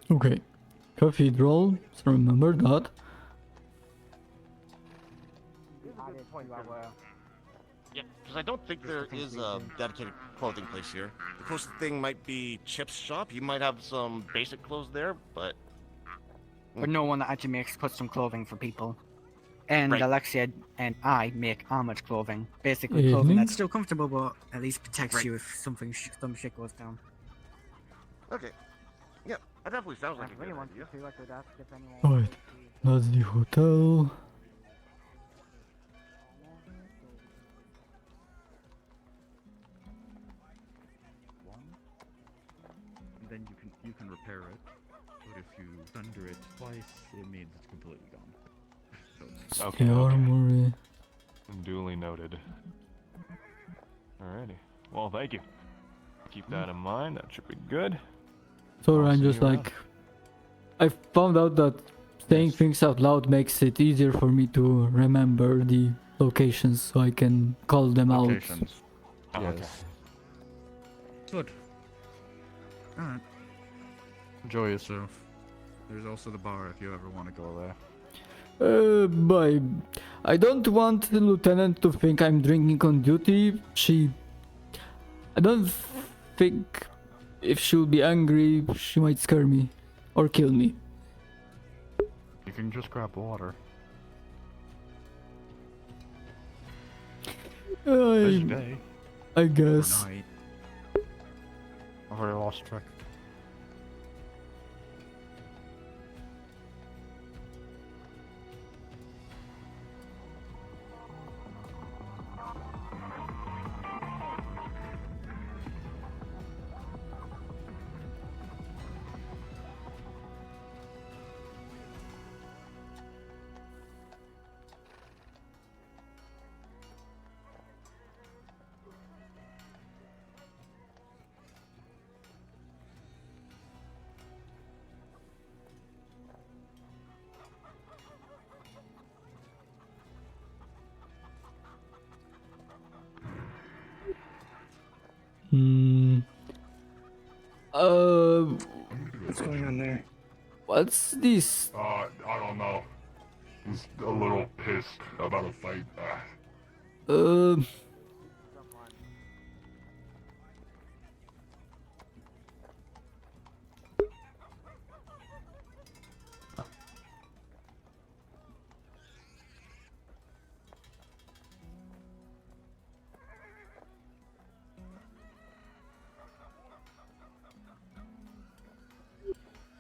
Okay. Cathedral, so remember that. Yeah, because I don't think there is a dedicated clothing place here. The closest thing might be Chip's shop. He might have some basic clothes there, but no one that actually makes custom clothing for people. And Right. Alexia and I make armored clothing. Basically Evening. clothing that's still comfortable, but at least protects Right. you if some shit goes down. okay. Yeah, that definitely sounds like a good idea. Right. That's the hotel. And then you can repair it, but if you thunder it twice, it means it's completely gone. So The armory. Duly noted. Alrighty. Well, thank you. Keep that in mind. That should be good. So I'll I'm see just you around. like, I found out that saying things out loud makes it easier for me to remember the locations, so I can call them Locations. Oh, okay. Yes. good. Alright. Enjoy yourself. There's also the bar if you ever want to go there. But I don't want the lieutenant to think I'm drinking on duty. I don't think if she'll be angry, she might scare me or kill me. You can just grab water. I guess. Overnight. I've already lost track. What's going on there? What's this? I don't know. He's a little pissed about a fight.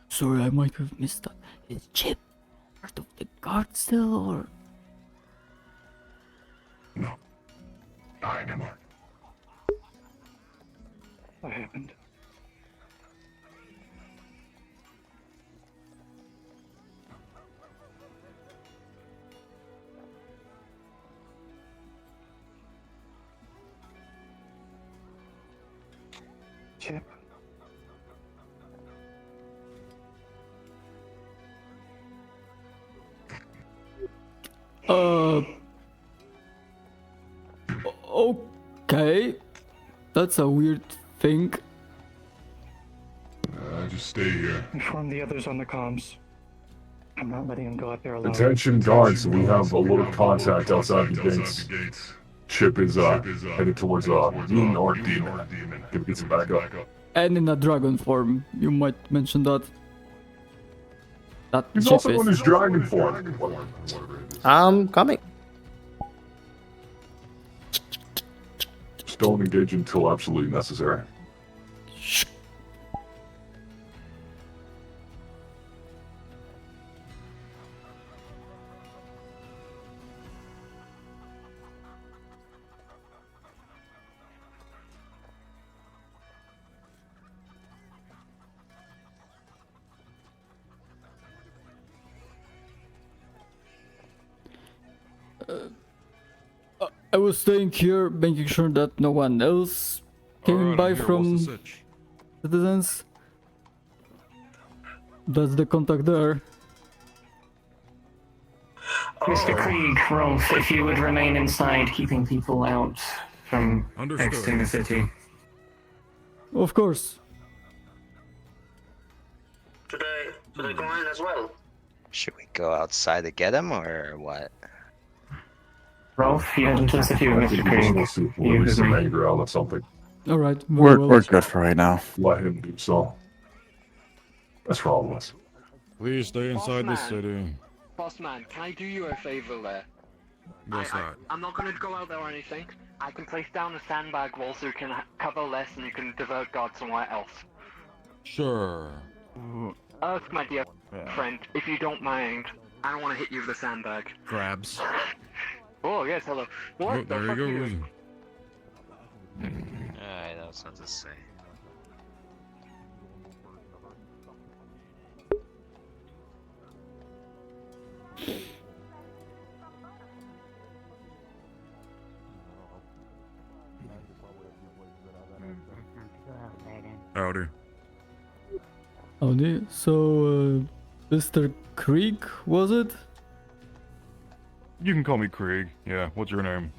Sorry, I might have missed that. Is Chip part of the guard still, or? Not anymore. What happened? Chip? Okay. That's a weird thing. Just stay here. Inform the others on the comms. I'm not letting him go out there alone. Attention guards, we have a little contact outside the gates. Chip is headed towards Yin or Demon. Can we get some backup? And in a dragon form, you might mention that. That He's Chip also is. in his dragon form. I'm coming. Just don't engage until absolutely necessary. I was staying here, making sure that no one else came Alright, by I'm here. from What's the sitch? citizens. That's the contact there. Mr. Krieg, Rolf, if you would remain inside, keeping people out from Understood. exiting the city. Of course. Should I go in as well? Should we go outside to get him, or what? Rolf, you head into the city with Mr. Krieg. You Release some agree. anger out of something. Alright, We're good for right now. Let him do so. That's for all of us. Please stay inside this city. Boss man, can I do you a favor there? What's that? I'm not gonna go out there or anything. I can place down a sandbag wall so you can cover less and you can divert guard somewhere else. Sure. Earth, my dear friend, if you don't mind, I don't want to hit you with a sandbag. Grabs. Oh, yes, hello. What Oh, the there you fuck go. are you? Alright, that was not to say. Howdy. Howdy. So, Mr. Krieg, was it? You can call me Krieg. Yeah, what's your name?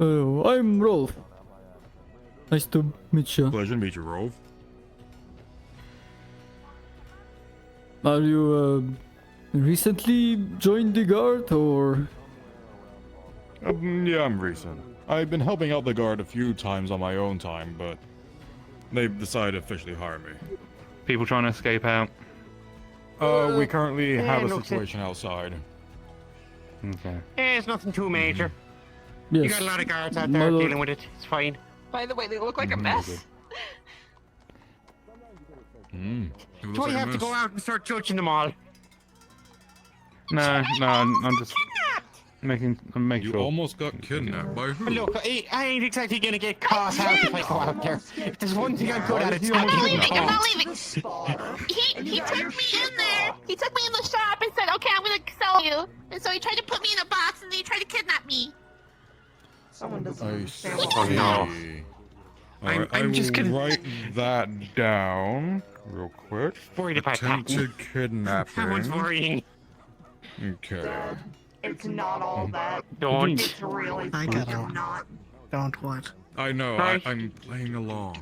I'm Rolf. Nice to meet you. Pleasure to meet you, Rolf. Are you recently joined the guard, or? Yeah, I'm recent. I've been helping out the guard a few times on my own time, but they've decided to officially hire me. People trying to escape out. We currently have a no situation outside. Okay. It's nothing too major. Yes. You got a lot of guards out there dealing with it. It's fine. By the way, they look like a mess. Do I have to go out and start judging them all? No, I'm just making You sure. almost got kidnapped by who? Look, I ain't exactly gonna get caught out if I go out there. If there's one thing I'm good at, it's I'm not leaving. not I'm not leaving. He took me in there. He took me in the shop and said, "Okay, I'm gonna sell you." And so he tried to put me in a box and then he tried to kidnap me. Someone doesn't I understand see. what's going on. Alright, I will write that down real quick. Worried about Attempted kidnapping. Someone's worrying. Okay. It's not all that. Don't. It's really I fucking gotta- not. Don't what? I know, Hi. I'm playing along.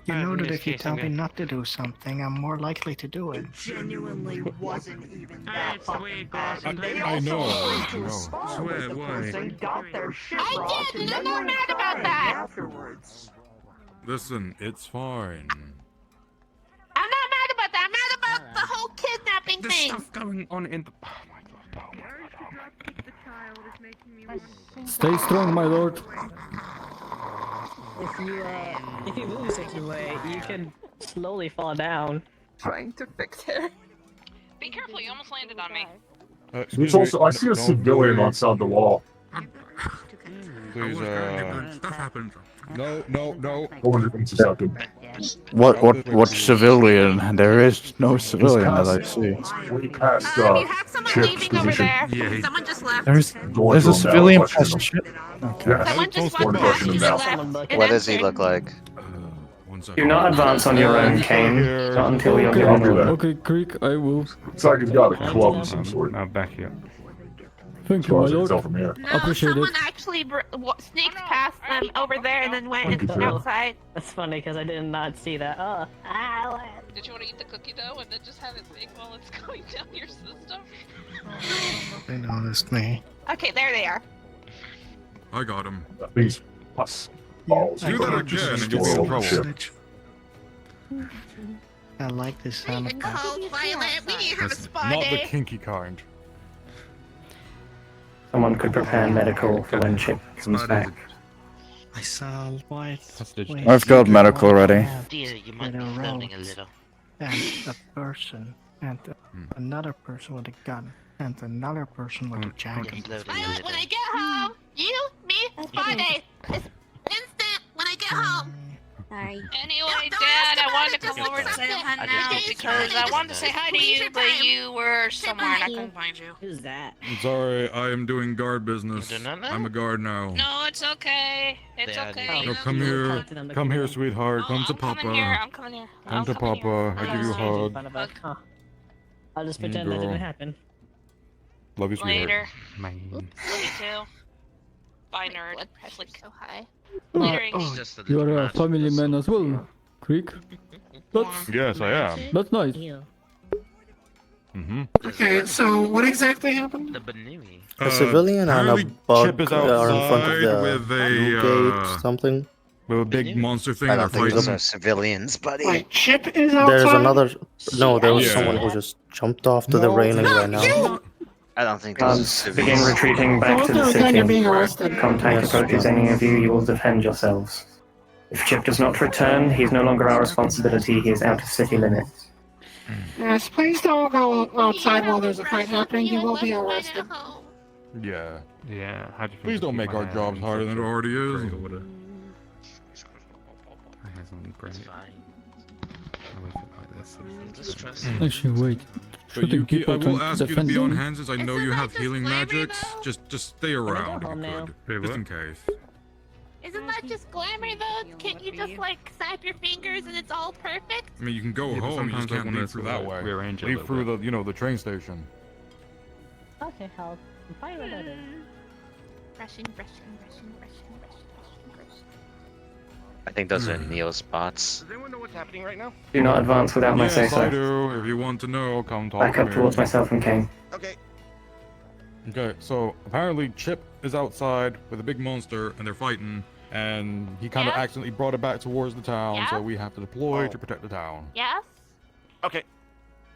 You know in that this if you case, tell I'm me gonna- not to do something, I'm more likely to do it. Genuinely wasn't even that It's the way it goes. And they I also know, agreed to I know. spar Swear, with the why? person, got their shit I rocked, did, and and I'm then not went mad about crying that. afterwards. Listen, it's fine. I'm not mad about that. I'm mad about the whole kidnapping There's thing. stuff going on in the. Stay strong, my lord. If you move such a way, you can slowly fall down. Trying to fix her. Be careful, you almost landed on me. There's also, I see a civilian outside the wall. Please, Stuff happened. No. I wonder if it's just happened. What civilian? There is no civilian that I see. Way past, You have someone Chip's leaving over position. there. Yeah. Someone just left. There's a civilian past ship. Yeah, Someone just one walked past question you now. and left. and What does he entered. look like? Do not advance on your own, Kane. Not until you're I'll given do that. Okay, Krieg, I will. It's like he's got a club of some sort. I'll back you. Thank As you, far my as I can lord. tell from here. No, Appreciate someone it. actually sneaked past them over there and then went Thank you, sir. outside. That's funny because I did not see that. Did you want to eat the cookie dough and then just have it bake while it's going down your system? They noticed me. Okay, there they are. I got him. These plus balls. Do that again and you'll be in trouble. I like this sound of that. Oh, Violet, we need to have a That's spa not the day. kinky kind. Someone could prepare medical for when Chip comes back. I saw white. wings I've got medical ready. Dear, you might be floating a little. And a person, and another person with a gun, and another person with a jacket. Violet, when I get home, you, me, spa day. It's instant when I get home. Sorry. Anyway, Dad, I wanted to come over and say hi now because I wanted to say hi to you, but you were somewhere and I couldn't find you. Who's that? Sorry, I am doing guard business. You do not know? I'm a guard now. No, it's okay. It's okay. No, come here. Come here, sweetheart. Come to I'm coming here. Papa. I'm coming here. Come to Papa. I give you a hug. Huh. I'll just pretend that girl. didn't happen. Love you, sweetheart. Later. Love you too. Bye, nerd. I flicked so high. Later, Iggy. You are a family man as well, Creek. That's Yes, I am. that's nice. Mm-hmm. Okay, so what exactly happened? The Banui. A civilian and a apparently bug Chip is are in front of outside the with blue a, gate, something. with a big monster thing. I They're don't think those fighting. are civilians, buddy. Wait, Chip is outside? There's another. No, there was Yeah. someone who just jumped off to the No, railing no, right now. I don't think those are Guards, begin civilians. retreating back to the So then you're being city. arrested. Contact Yes, approaches yeah. any of you, you will defend yourselves. If Chip does not return, he is no longer our responsibility, he is out of city limits. Yes, please don't go outside while there's a fight happening. You will be arrested. Yeah. Yeah, how do you Please don't make our jobs harder than it already is. I have something great. I wait for it like this. Just trust Actually, wait. But Shooting Yuki, people I will trying to ask you to defend be on them? hand since I know you have healing magics. Just stay around if home you now. could. Just in case. Isn't that just glamour though? Can't you just like snap your fingers and it's all perfect? I mean, you can go Yeah, but home, you just sometimes I can't wanna leave through that way. rearrange it a Leave little through bit. the, you know, the train station. Okay, I'm fine with that. Brushing, brushing, brushing, brushing, brushing, brushing. I think those are Neo spots. Does anyone know what's happening right now? Do not advance without my Yes, say-so. I do. If you want to know, come talk Back to up me. towards myself and Kane. Okay. Okay, so apparently Chip is outside with a big monster and they're fighting, and he kind of Yeah? accidentally brought it back towards the town, Yeah? so we have to deploy Oh. to protect the town. Yes? Okay.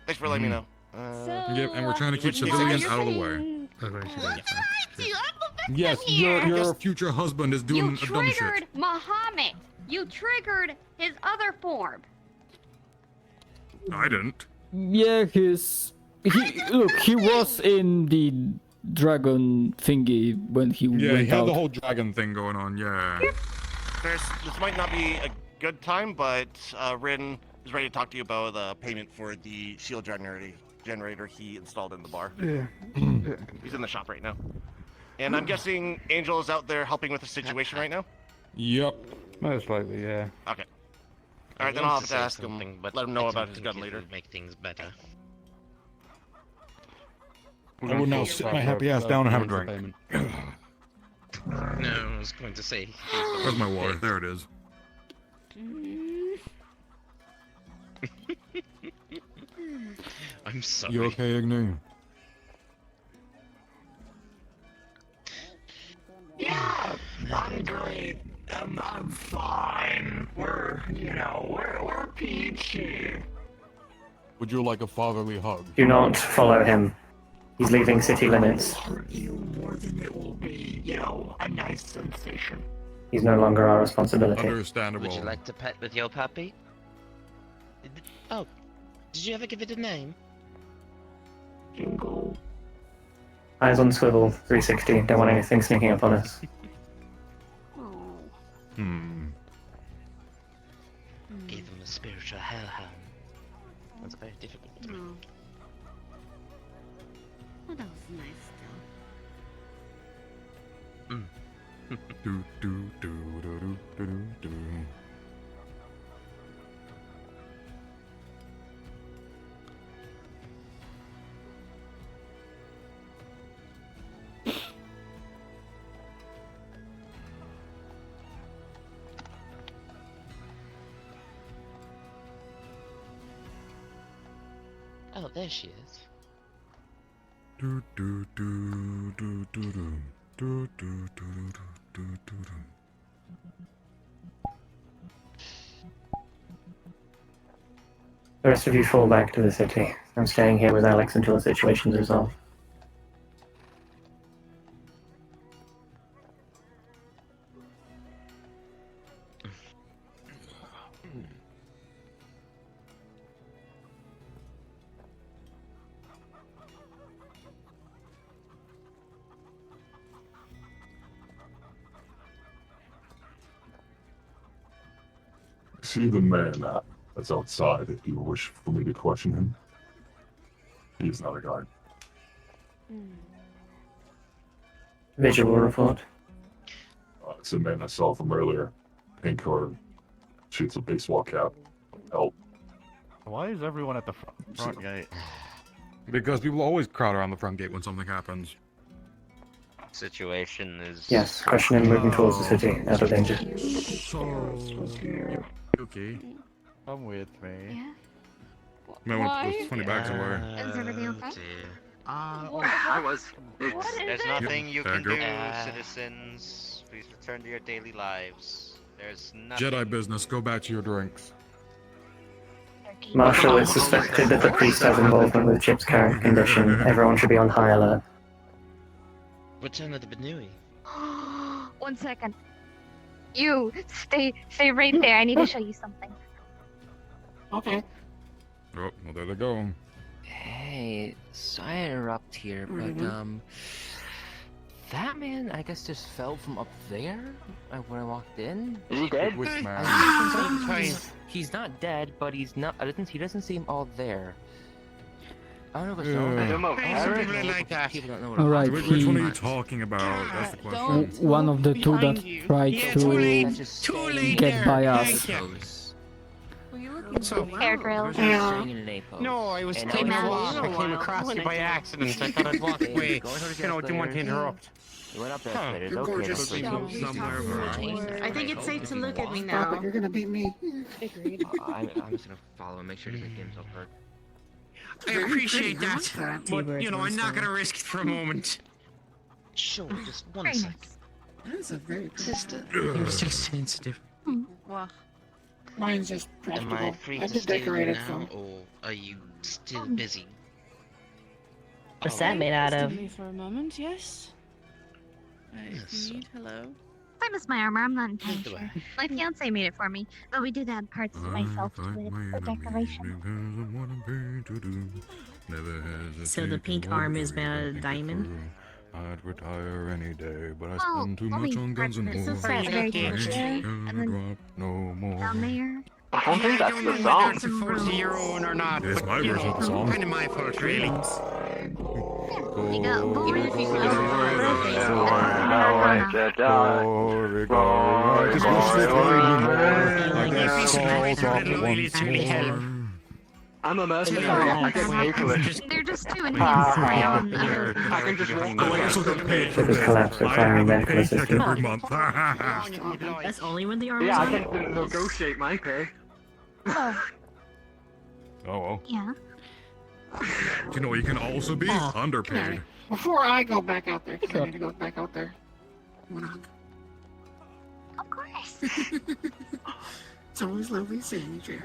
Thanks for letting me know. Yep, and we're trying to keep Which means civilians you're out of the way. Dude, I'm a victim Yes, here. your future husband is doing You a dumb shit. triggered Muhammad. You triggered his other form. I didn't. Yeah, he was in the dragon thingy when he Yeah, went he had out. the whole dragon thing going on, yeah. This might not be a good time, but Rin is ready to talk to you about the payment for the shield generator he installed in the bar. Yeah. He's in the shop right now. And I'm guessing Angel is out there helping with the situation right now? Yep. Most likely, yeah. Okay. Alright, then I'll have to ask him, but let him know about his gun later. Make things better. I will now sit my happy ass down and have a drink. No, I was going to say. Where's my water? There it is. I'm sorry. You okay, Igni? Yeah, I'm great. I'm fine. We're peachy. Would you like a fatherly hug? Do not follow him. He's leaving city limits. You more than it will be, a nice sensation. He's no longer our responsibility. Understandable. Would you like to pet with your puppy? Oh, did you ever give it a name? Jingle. Eyes on swivel, 360. Don't want anything sneaking up on us. Gave him a spiritual hellhound. That's very difficult. Oh, that was nice still. Do do do do do do do. Oh, there she is. Do do do do do do do do do do do do do. The rest of you fall back to the city. I'm staying here with Alex until the situation's resolved. See the man that's outside if you wish for me to question him. He is not a guard. Visual report. It's a man I saw from earlier. Pink hair, shoots a baseball cap. Help. Why is everyone at the front gate? Because people always crowd around the front gate when something happens. Situation is. Yes, question him moving towards the city, out of danger. Yuki, Come with me. Yeah. Might want to put 20 bags away. Is everything okay? I was. There's nothing you can do, Fangirl. citizens. Please return to your daily lives. There's nothing. Jedi business. Go back to your drinks. Marshall, it's suspected that the priest has involvement with Chip's current condition. Everyone should be on high alert. Return of the Benui. 1 second. You stay right there. I need to show you something. Okay. Oh, well, there they go. Hey, so I interrupt here, but that man, I guess, just fell from up there when I walked in. Is he dead? Which man? He's not dead, but he's not. He doesn't seem all there. I don't know if People don't know. Alright, Which one are you talking about? That's the question. one of the two that tried to get by us. Hair drill. No, I was And taking now a it's walk. been a I came while. across you by accident. I thought I'd walk away. Didn't want to interrupt. You went up the Huh. escalators. You're Okay, gorgeous. that's I think it's safe to look at me Stop it, now. you're gonna beat me. I'm just gonna follow and make sure he doesn't get himself hurt. I appreciate that, but you know, I'm not gonna risk it for a moment. Sure, just 1 sec. That's a very Sister. I'm just sensitive. Mine's just Am I practical. free I to just stay decorated now, some. or are you still busy? What's that made out of? Me for a moment, yes. Yes. Hello. I miss my armor. I'm not entirely sure. My fiance made it for me, but we did add parts of myself to it for decoration. So the pink arm is made out of diamond? I'd retire any day, but I Oh, spend too only much on guns and parts of war. it. It's very I good. ain't And gonna then drop no more. down there. I don't think that's the Whether song. it's a 40-year-old or not, It's but, my you version know, of the song. kind of my fault, really. You got boys. I'm a mercenary. I can pay for it. They're just too intense for my own. I can just walk away. Ship has collapsed, requiring medical assistance. Every month. That's only when the arm Yeah, I is can negotiate my pay. Oh, Oh well. yeah. You know, you can also be underpaid. Before I go back out there, 'cause I need to go back out there. You wanna hug? Of course. It's always lovely seeing you.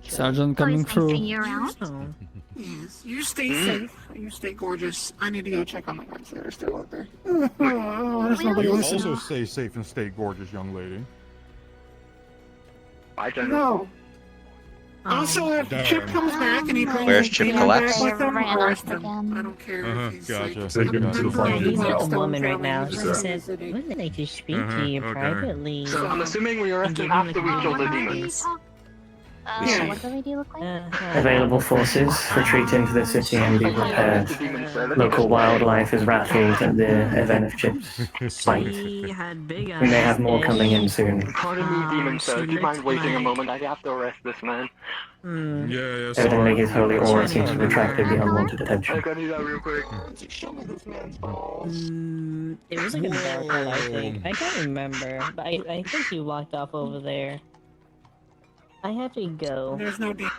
Sergeant coming Always nice seeing through. you around. Yes, you stay safe. You stay gorgeous. I need to go check on the guys that are still out there. Oh, there's nobody You listening. also stay safe and stay gorgeous, young lady. I don't No. Also, if Chip comes back and he brings Where's his Chip demon collapsed? back with him, Ran off arrest him. again. I don't care Uh-huh, if he's gotcha. like... Take him to the Yeah, he's with a Blackstone woman right family. now. He's She a said, city. would like to speak to you okay. privately. So I'm assuming we arrest him Give him after we a kill the call. demons. Yeah. What the lady look like? Available forces retreat into the city and be prepared. Local wildlife is rattled at the event of Chip's fight. She had big We may have more coming in soon. Pardon me, demon sir. Do you mind waiting a moment? I have to arrest this man. Yeah, Evidently his holy aura seems to have attracted the unwanted I attention. gotta do that real quick. It was like a dark one, I think. I can't remember, but I think he walked off over there. I have to go. There's no demon.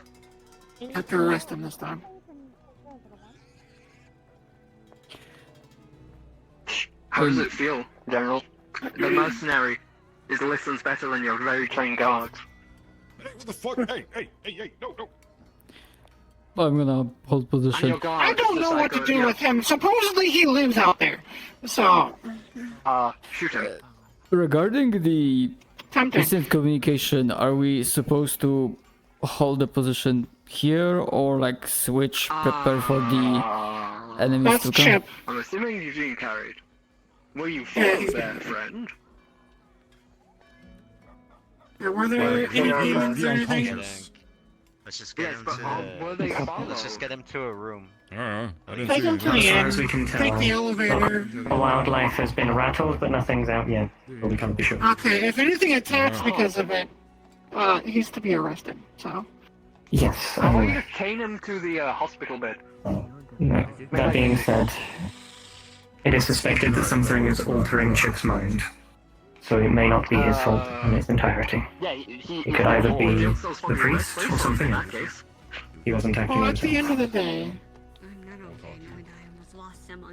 I have to arrest him this time. How does it feel, General? The mercenary listens better than your very trained guards. Hey, what the fuck? Hey, no. I'm gonna hold position. I don't know what to do with him. Supposedly he lives out there. So... shoot him. Regarding the Tempting. instant communication, are we supposed to hold the position here or like switch, prepare for the enemies to come? I'm assuming Eugene carried. Were you followed there, friend? Were there any demons or anything? Let's just get him were they to. Let's just get him to a room. I didn't Take him to the As far end. as we can tell, Take the elevator. the wildlife has been rattled, but nothing's out yet. But we can't be sure. Okay, if anything attacks because of it, he's to be arrested, so... Yes, How about you just chain him to the hospital bed? No. That being said, it is suspected that something is altering Chip's mind. so it may not be his fault in its entirety. Yeah, It could either be the priest or something else. He wasn't acting Well, at the himself. end of the day,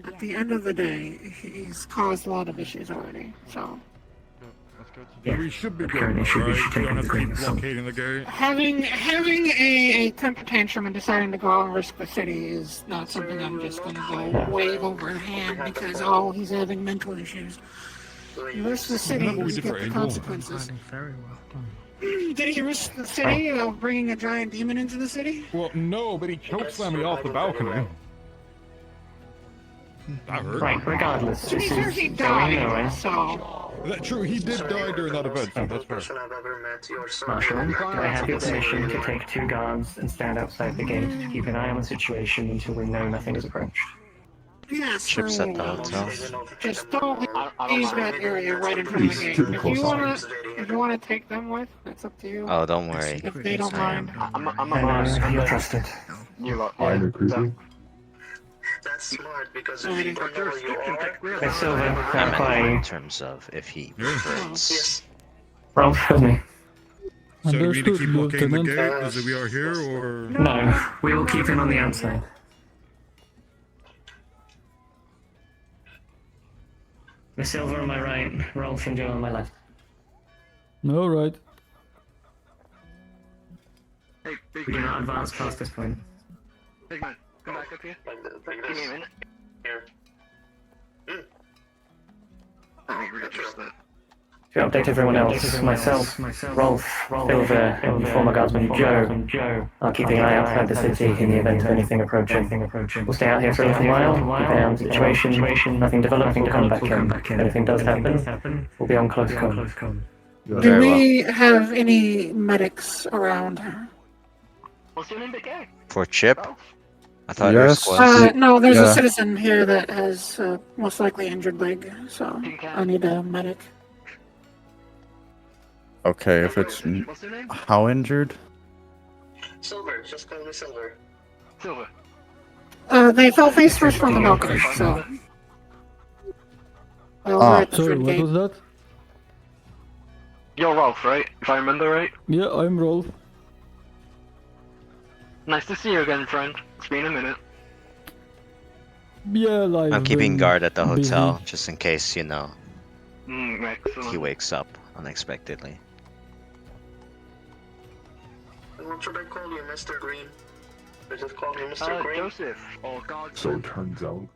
at the end of the day, he's caused a lot of issues already. So We should be good, Currently should be right? We taken don't have to the keep green zone. blockading the gate. having a temper tantrum and deciding to go out and risk the city is not something I'm just gonna go wave over a hand because he's having mental issues. You risk the city, Remember we you did get for the Angel? consequences. Did he risk the city of bringing a giant demon into the city? Well, no, but he chokeslammed me off the balcony. That hurt. Right, regardless, To be this fair, is he going nowhere. died, so... That's true, he did die during that event, so that's fair. Marshal, do I have your permission to take 2 guards and stand outside the gate to keep an eye on the situation until we know nothing is approached? Yes, Ships at the hotel. just don't leave that area right in front of the gate. If you wanna take them with, that's up to you. Oh, don't worry. If they don't mind. I'm I know, you're trusted. You lot. That's smart because I if mean, you don't know where you are, Hey, Silver, I meant more in reply. terms of if he prefers. Ralph, help me. So do we need to keep blockading the Lieutenant. gate as we are here, or...? No, we will keep him on the outside. Miss Silver on my right, Rolf and Joe on my left. All right. Hey, big We do man. not advance past this point. Big man, come back up here. Give me a minute. Here. Oh, we got just that. To update everyone else, myself, Rolf, Silver, and former guardsman Joe are keeping an eye outside the city in the event of anything approaching. We'll stay out here for a little while, keep an eye on the situation, nothing develops, we'll come back in. If anything does happen, we'll be on close call. Do we have any medics around? What's your name, big guy? For Chip? I thought Yes. yours was. No, there's Yeah. a citizen here that has most likely injured leg, so I need a medic. Okay, if it's What's your name? how injured? Silver, just call me Silver. Silver. They fell face first from the balcony, so. Well, Ah. we're at the Sorry, front what gate. was that? You're Rolf, right? If I remember right. Yeah, I'm Rolf. Nice to see you again, friend. It's been a minute. Yeah, like. I'm keeping guard at the hotel just in case, you know, Excellent. he wakes up unexpectedly. What should I call you, Mr. Green? I just call you Mr. Green. Joseph, or God. So it turns out